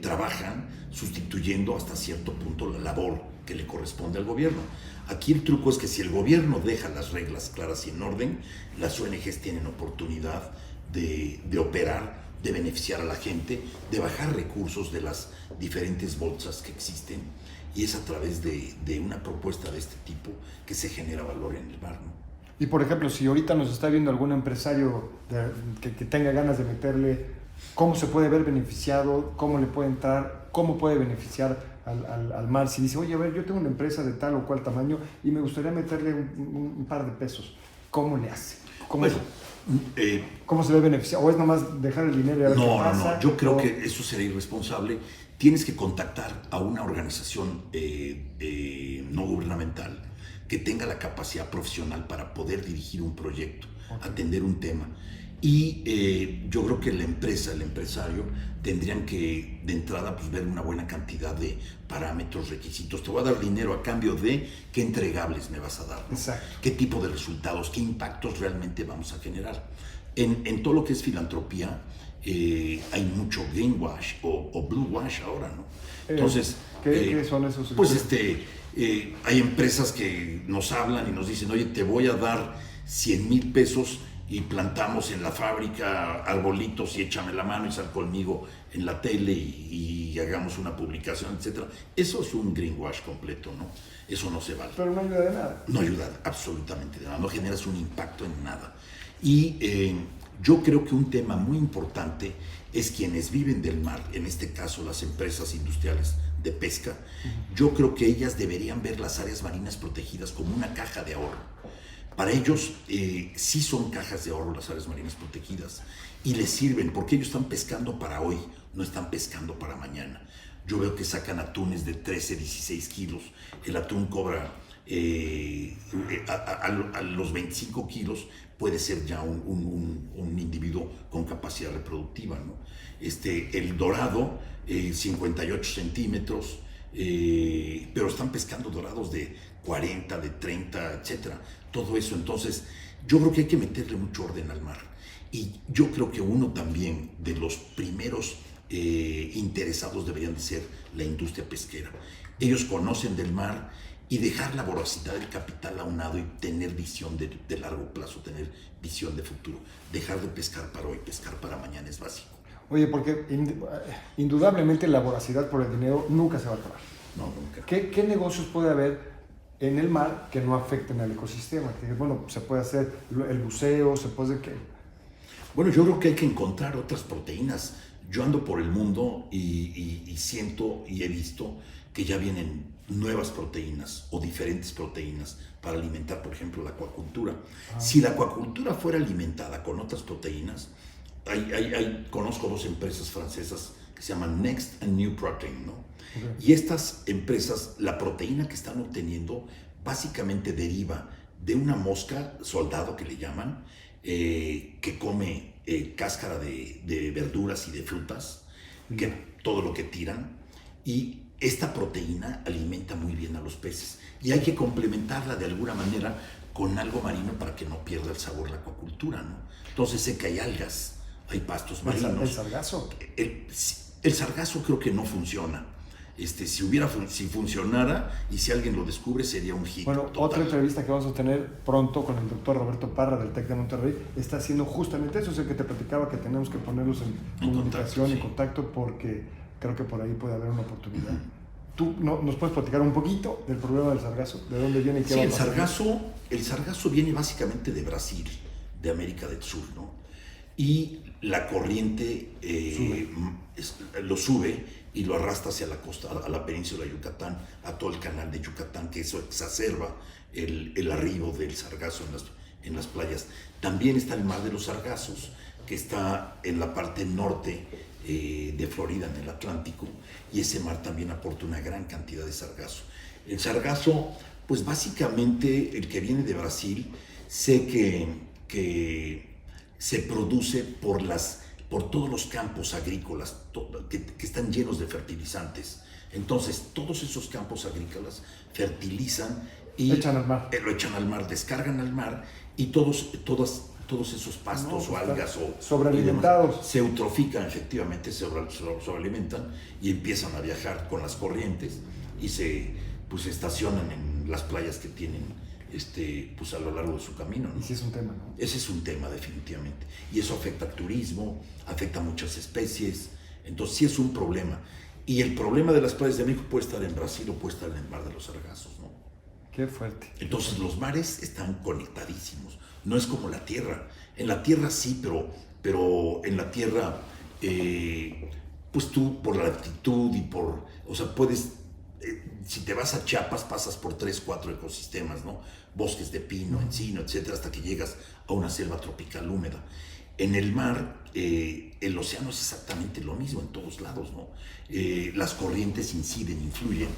trabajan sustituyendo hasta cierto punto la labor que le corresponde al gobierno. Aquí el truco es que si el gobierno deja las reglas claras y en orden, las ONGs tienen oportunidad de operar, de beneficiar a la gente, de bajar recursos de las diferentes bolsas que existen, y es a través de una propuesta de este tipo que se genera valor en el mar, ¿no? Y por ejemplo, si ahorita nos está viendo algún empresario que tenga ganas de meterle, ¿cómo se puede ver beneficiado? ¿Cómo le puede entrar? ¿Cómo puede beneficiar al mar? Si dice, oye, a ver, yo tengo una empresa de tal o cual tamaño y me gustaría meterle un par de pesos, ¿cómo le hace? ¿Cómo se ve beneficiado? ¿O es nomás dejar el dinero y a ver qué pasa? No, yo creo que eso sería irresponsable. Tienes que contactar a una organización no gubernamental que tenga la capacidad profesional para poder dirigir un proyecto, atender un tema. Y yo creo que la empresa, el empresario, tendrían que de entrada pues, ver una buena cantidad de parámetros, requisitos. Te voy a dar dinero a cambio de qué entregables me vas a dar, ¿no? Exacto. Qué tipo de resultados, qué impactos realmente vamos a generar. En todo lo que es filantropía hay mucho greenwash o bluewash ahora, ¿no? Entonces, ¿qué son esos? Pues hay empresas que nos hablan y nos dicen, oye, te voy a dar 100,000 pesos y plantamos en la fábrica arbolitos y échame la mano y sal conmigo en la tele y hagamos una publicación, etc. Eso es un greenwash completo, ¿no? Eso no se vale. Pero no ayuda de nada. No ayuda absolutamente de nada, no generas un impacto en nada. Y yo creo que un tema muy importante es quienes viven del mar, en este caso las empresas industriales de pesca. Yo creo que ellas deberían ver las áreas marinas protegidas como una caja de ahorro. Para ellos sí son cajas de ahorro las áreas marinas protegidas y les sirven porque ellos están pescando para hoy, no están pescando para mañana. Yo veo que sacan atunes de 13, 16 kilos, el atún cobra a los 25 kilos puede ser ya un individuo con capacidad reproductiva, ¿no? El dorado, 58 centímetros, pero están pescando dorados de 40, de 30, etcétera. Todo eso, entonces, yo creo que hay que meterle mucho orden al mar. Y yo creo que uno también de los primeros interesados deberían de ser la industria pesquera. Ellos conocen del mar y dejar la voracidad del capital a un lado y tener visión de largo plazo, tener visión de futuro. Dejar de pescar para hoy, pescar para mañana es básico. Oye, porque indudablemente la voracidad por el dinero nunca se va a acabar. No, nunca. ¿Qué negocios puede haber en el mar que no afecten al ecosistema? Que, bueno, se puede hacer el buceo, se puede... Bueno, yo creo que hay que encontrar otras proteínas. Yo ando por el mundo y siento y he visto que ya vienen nuevas proteínas o diferentes proteínas para alimentar, por ejemplo, la acuacultura. Si la acuacultura fuera alimentada con otras proteínas, conozco 2 empresas francesas que se llaman Next and New Protein, ¿no? Okay. Y estas empresas, la proteína que están obteniendo básicamente deriva de una mosca soldado que le llaman, que come cáscara de verduras y de frutas, que todo lo que tiran, y esta proteína alimenta muy bien a los peces y hay que complementarla de alguna manera con algo marino para que no pierda el sabor la acuacultura, ¿no? Entonces sé que hay algas, hay pastos marinos. ¿El sargazo? El sargazo creo que no funciona. Si funcionara y si alguien lo descubre sería un hit. Bueno, total. otra entrevista que vamos a tener pronto con el doctor Roberto Parra del TEC de Monterrey está haciendo justamente eso, es el que te platicaba, que tenemos que ponerlos en comunicación, en contacto, porque creo que por ahí puede haber una oportunidad. ¿Tú nos puedes platicar un poquito del problema del sargazo? ¿De dónde viene y qué va a pasar? El sargazo viene básicamente de Brasil, de América del Sur, ¿no? Y la corriente lo sube y lo arrastra hacia la costa, a la península de Yucatán, a todo el canal de Yucatán, que eso exacerba el arribo del sargazo en las playas. También está el mar de los sargazos, que está en la parte norte de Florida, en el Atlántico, y ese mar también aporta una gran cantidad de sargazo. El sargazo, pues básicamente el que viene de Brasil, sé que se produce por todos los campos agrícolas que están llenos de fertilizantes. Entonces, todos esos campos agrícolas fertilizan y lo echan al mar, descargan al mar, y todos esos pastos o algas sobrealimentados se eutrofican, efectivamente, se sobrealimentan y empiezan a viajar con las corrientes y se estacionan en las playas que tienen a lo largo de su camino, ¿no? Y sí es un tema, ¿no? Ese es un tema, definitivamente. Y eso afecta al turismo, afecta a muchas especies. Entonces sí es un problema. Y el problema de las playas de México puede estar en Brasil o puede estar en el mar de los Sargazos, ¿no? Qué fuerte. Entonces los mares están conectadísimos. No es como la tierra. En la tierra sí, pero en la tierra, pues tú por la altitud y puedes... si te vas a Chiapas, pasas por 3, 4 ecosistemas, ¿no? Bosques de pino, encino, etcétera, hasta que llegas a una selva tropical húmeda. En el mar, el océano es exactamente lo mismo en todos lados, ¿no? Las corrientes inciden, influyen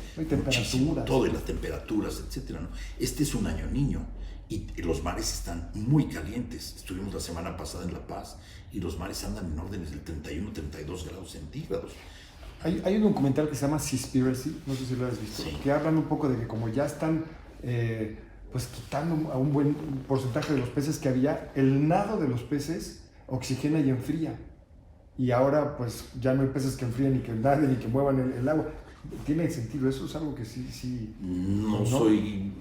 muchísimo, todo, y las temperaturas, etcétera, ¿no? Este es un año niño y los mares están muy calientes. Estuvimos la semana pasada en La Paz y los mares andan en órdenes del 31, 32 grados centígrados. Hay un documental que se llama Seaspiracy, no sé si lo has visto, sí, que hablan un poco de que como ya están pues quitando a un buen porcentaje de los peces que había, el nado de los peces oxigena y enfría. Y ahora pues ya no hay peces que enfríen, ni que naden, ni que muevan el agua. ¿Tiene sentido? Eso es algo que sí... No soy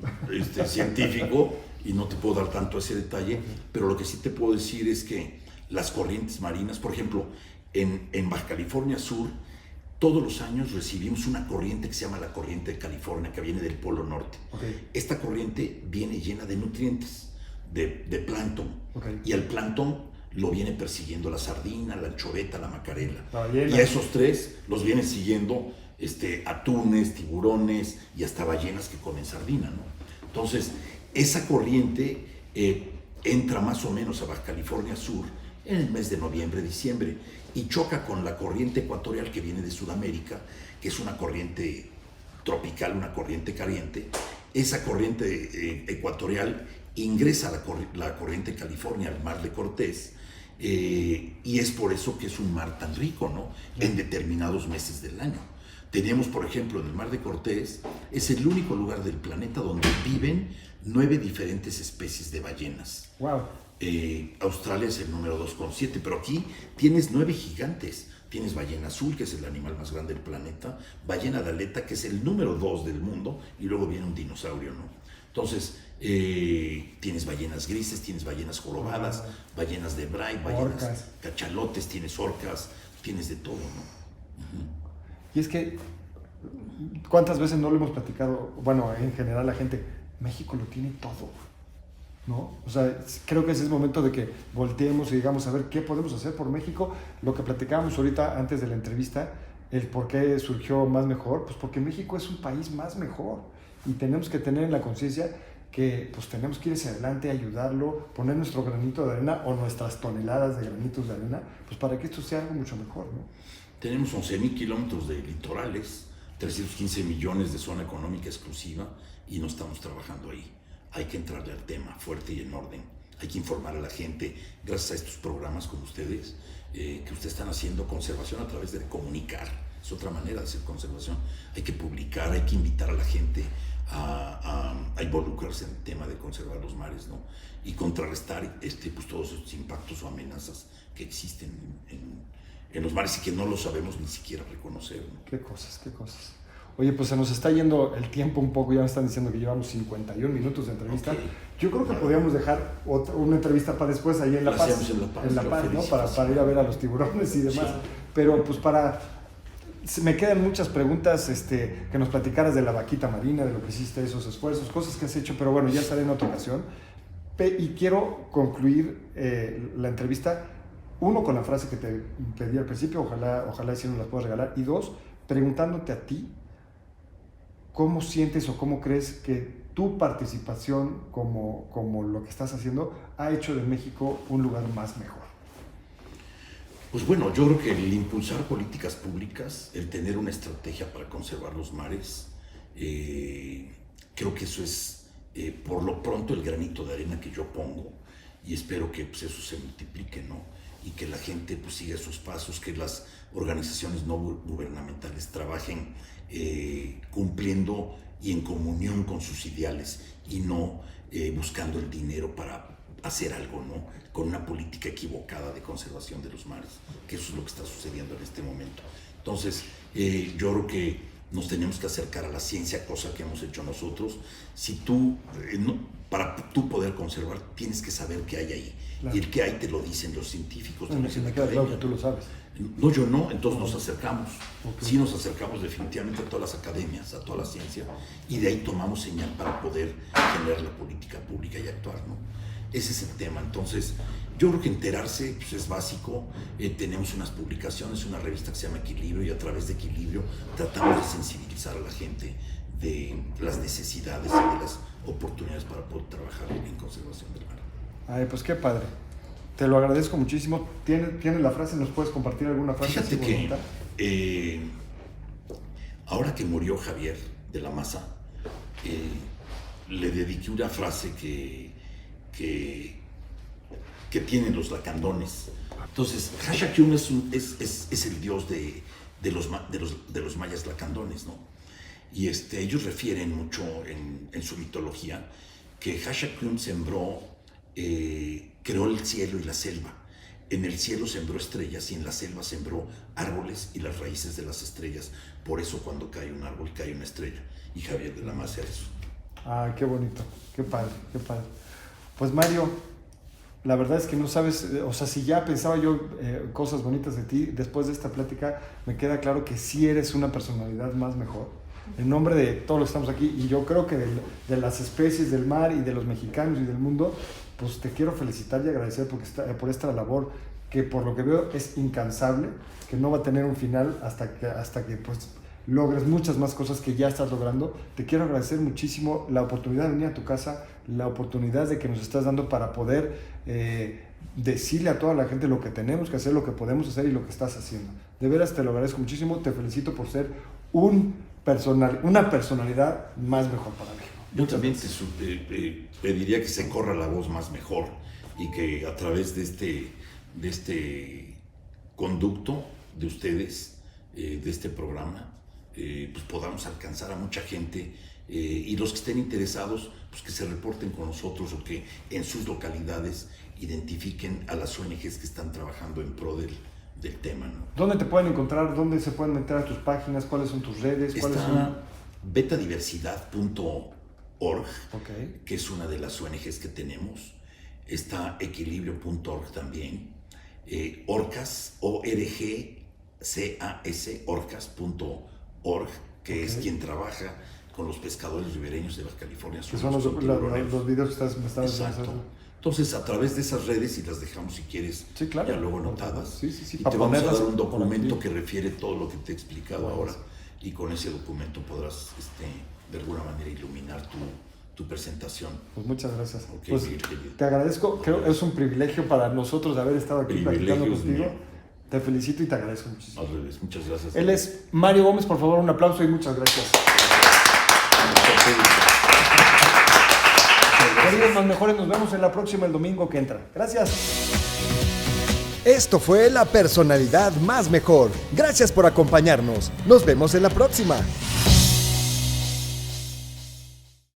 científico y no te puedo dar tanto ese detalle, pero lo que sí te puedo decir es que las corrientes marinas, por ejemplo, en Baja California Sur, todos los años recibimos una corriente que se llama la corriente de California, que viene del Polo Norte. Okay. Esta corriente viene llena de nutrientes, de plancton. Okay. Y al plancton lo viene persiguiendo la sardina, la anchoveta, la macarela. Y a esos tres los vienen siguiendo atunes, tiburones y hasta ballenas que comen sardina, ¿no? Entonces, esa corriente entra más o menos a Baja California Sur en el mes de noviembre, diciembre, y choca con la corriente ecuatorial que viene de Sudamérica, que es una corriente tropical, una corriente caliente. Esa corriente ecuatorial ingresa a la corriente California, al mar de Cortés, y es por eso que es un mar tan rico, ¿no? En determinados meses del año. Tenemos, por ejemplo, en el mar de Cortés, es el único lugar del planeta donde viven 9 diferentes especies de ballenas. ¡Wow! Australia es el número 2 con 7, pero aquí tienes 9 gigantes. Tienes ballena azul, que es el animal más grande del planeta, ballena de aleta, que es el número 2 del mundo, y luego viene un dinosaurio, ¿no? Entonces, tienes ballenas grises, tienes ballenas jorobadas, ballenas de Bright, ballenas cachalotes, tienes orcas, tienes de todo, ¿no? Y es que, ¿cuántas veces no lo hemos platicado? Bueno, en general la gente, México lo tiene todo, ¿no? O sea, creo que ese es el momento de que volteemos y digamos a ver qué podemos hacer por México. Lo que platicábamos ahorita antes de la entrevista, el por qué surgió Más Mejor, pues porque México es un país más mejor y tenemos que tener en la conciencia que pues tenemos que ir hacia adelante, ayudarlo, poner nuestro granito de arena o nuestras toneladas de granitos de arena, pues para que esto sea algo mucho mejor, ¿no? Tenemos 11,000 kilómetros de litorales, 315 millones de zona económica exclusiva y no estamos trabajando ahí. Hay que entrarle al tema fuerte y en orden. Hay que informar a la gente, gracias a estos programas como ustedes, que ustedes están haciendo conservación a través de comunicar. Es otra manera de hacer conservación. Hay que publicar, hay que invitar a la gente a involucrarse en el tema de conservar los mares, ¿no? Y contrarrestar pues, todos esos impactos o amenazas que existen en los mares y que no lo sabemos ni siquiera reconocer, ¿no? Qué cosas, qué cosas. Oye, pues se nos está yendo el tiempo un poco, ya me están diciendo que llevamos 51 minutos de entrevista. Okay. Yo creo que podríamos dejar una entrevista para después ahí en La Paz. En La Paz, ¿no? Para ir a ver a los tiburones y demás. Sí. Pero pues me quedan muchas preguntas, que nos platicaras de la vaquita marina, de lo que hiciste, esos esfuerzos, cosas que has hecho, pero bueno, ya estaré en otra ocasión. Y quiero concluir la entrevista, uno, con la frase que te pedí al principio, ojalá si nos las puedas regalar, y dos, preguntándote a ti, ¿cómo sientes o cómo crees que tu participación como lo que estás haciendo ha hecho de México un lugar más mejor? Pues bueno, yo creo que el impulsar políticas públicas, el tener una estrategia para conservar los mares, creo que eso es por lo pronto el granito de arena que yo pongo y espero que pues, eso se multiplique, ¿no? Y que la gente pues, siga esos pasos, que las organizaciones no gubernamentales trabajen cumpliendo y en comunión con sus ideales y no buscando el dinero para hacer algo, ¿no? Con una política equivocada de conservación de los mares, que eso es lo que está sucediendo en este momento. Entonces, yo creo que nos tenemos que acercar a la ciencia, cosa que hemos hecho nosotros. Si tú, para tú poder conservar, tienes que saber qué hay ahí. Claro. Y el que hay te lo dicen los científicos. No, si me queda claro que tú lo sabes. No, yo no, entonces nos acercamos. Okay. Sí nos acercamos definitivamente a todas las academias, a toda la ciencia, y de ahí tomamos señal para poder generar la política pública y actuar, ¿no? Ese es el tema. Entonces, yo creo que enterarse pues, es básico. Tenemos unas publicaciones, una revista que se llama Equilibrio, y a través de Equilibrio tratamos de sensibilizar a la gente de las necesidades y de las oportunidades para poder trabajar en conservación del mar. Ay, pues qué padre. Te lo agradezco muchísimo. ¿Tienes la frase? ¿Nos puedes compartir alguna frase? Fíjate que ahora que murió Javier de la Maza, le dediqué una frase que tienen los lacandones. Entonces, Xaxacyum es el dios de los mayas lacandones, ¿no? Y ellos refieren mucho en su mitología que Xaxacyum creó el cielo y la selva. En el cielo sembró estrellas y en la selva sembró árboles y las raíces de las estrellas. Por eso cuando cae un árbol, cae una estrella. Y Javier de la Maza era eso. Ah, qué bonito, qué padre, qué padre. Pues Mario, la verdad es que no sabes, o sea, si ya pensaba yo cosas bonitas de ti, después de esta plática me queda claro que sí eres una personalidad más mejor. En nombre de todos los que estamos aquí, y yo creo que de las especies del mar y de los mexicanos y del mundo, pues te quiero felicitar y agradecer por esta labor que por lo que veo es incansable, que no va a tener un final hasta que pues, logres muchas más cosas que ya estás logrando. Te quiero agradecer muchísimo la oportunidad de venir a tu casa, la oportunidad de que nos estás dando para poder decirle a toda la gente lo que tenemos que hacer, lo que podemos hacer y lo que estás haciendo. De veras te lo agradezco muchísimo, te felicito por ser una personalidad más mejor para México. Yo también te pediría que se corra la voz más mejor y que a través de este conducto de ustedes, de este programa, pues podamos alcanzar a mucha gente y los que estén interesados, pues que se reporten con nosotros o que en sus localidades identifiquen a las ONGs que están trabajando en pro del tema, ¿no? ¿Dónde te pueden encontrar? ¿Dónde se pueden meter a tus páginas? ¿Cuáles son tus redes? Está betadiversidad.org, okay, que es una de las ONGs que tenemos. Está equilibrio.org también. Orcas, ORGCAS, orcas.org, que okay, es quien trabaja con los pescadores ribereños de Baja California Sur. Que son los videos que me estabas Exacto. Entonces, a través de esas redes, y las dejamos si quieres, sí, claro, ya luego anotadas, sí, y te vamos a dar un documento que refiere todo lo que te he explicado ahora, y con ese documento podrás de alguna manera iluminar tu presentación. Pues muchas gracias. Okay, pues, te agradezco, creo que es un privilegio para nosotros de haber estado aquí platicando contigo. Te felicito y te agradezco muchísimo. Al revés, muchas gracias. Él es Mario Gómez, por favor, un aplauso y muchas gracias. Queridos más mejores, nos vemos en la próxima el domingo que entra. Gracias. Esto fue La Personalidad Más Mejor. Gracias por acompañarnos. Nos vemos en la próxima.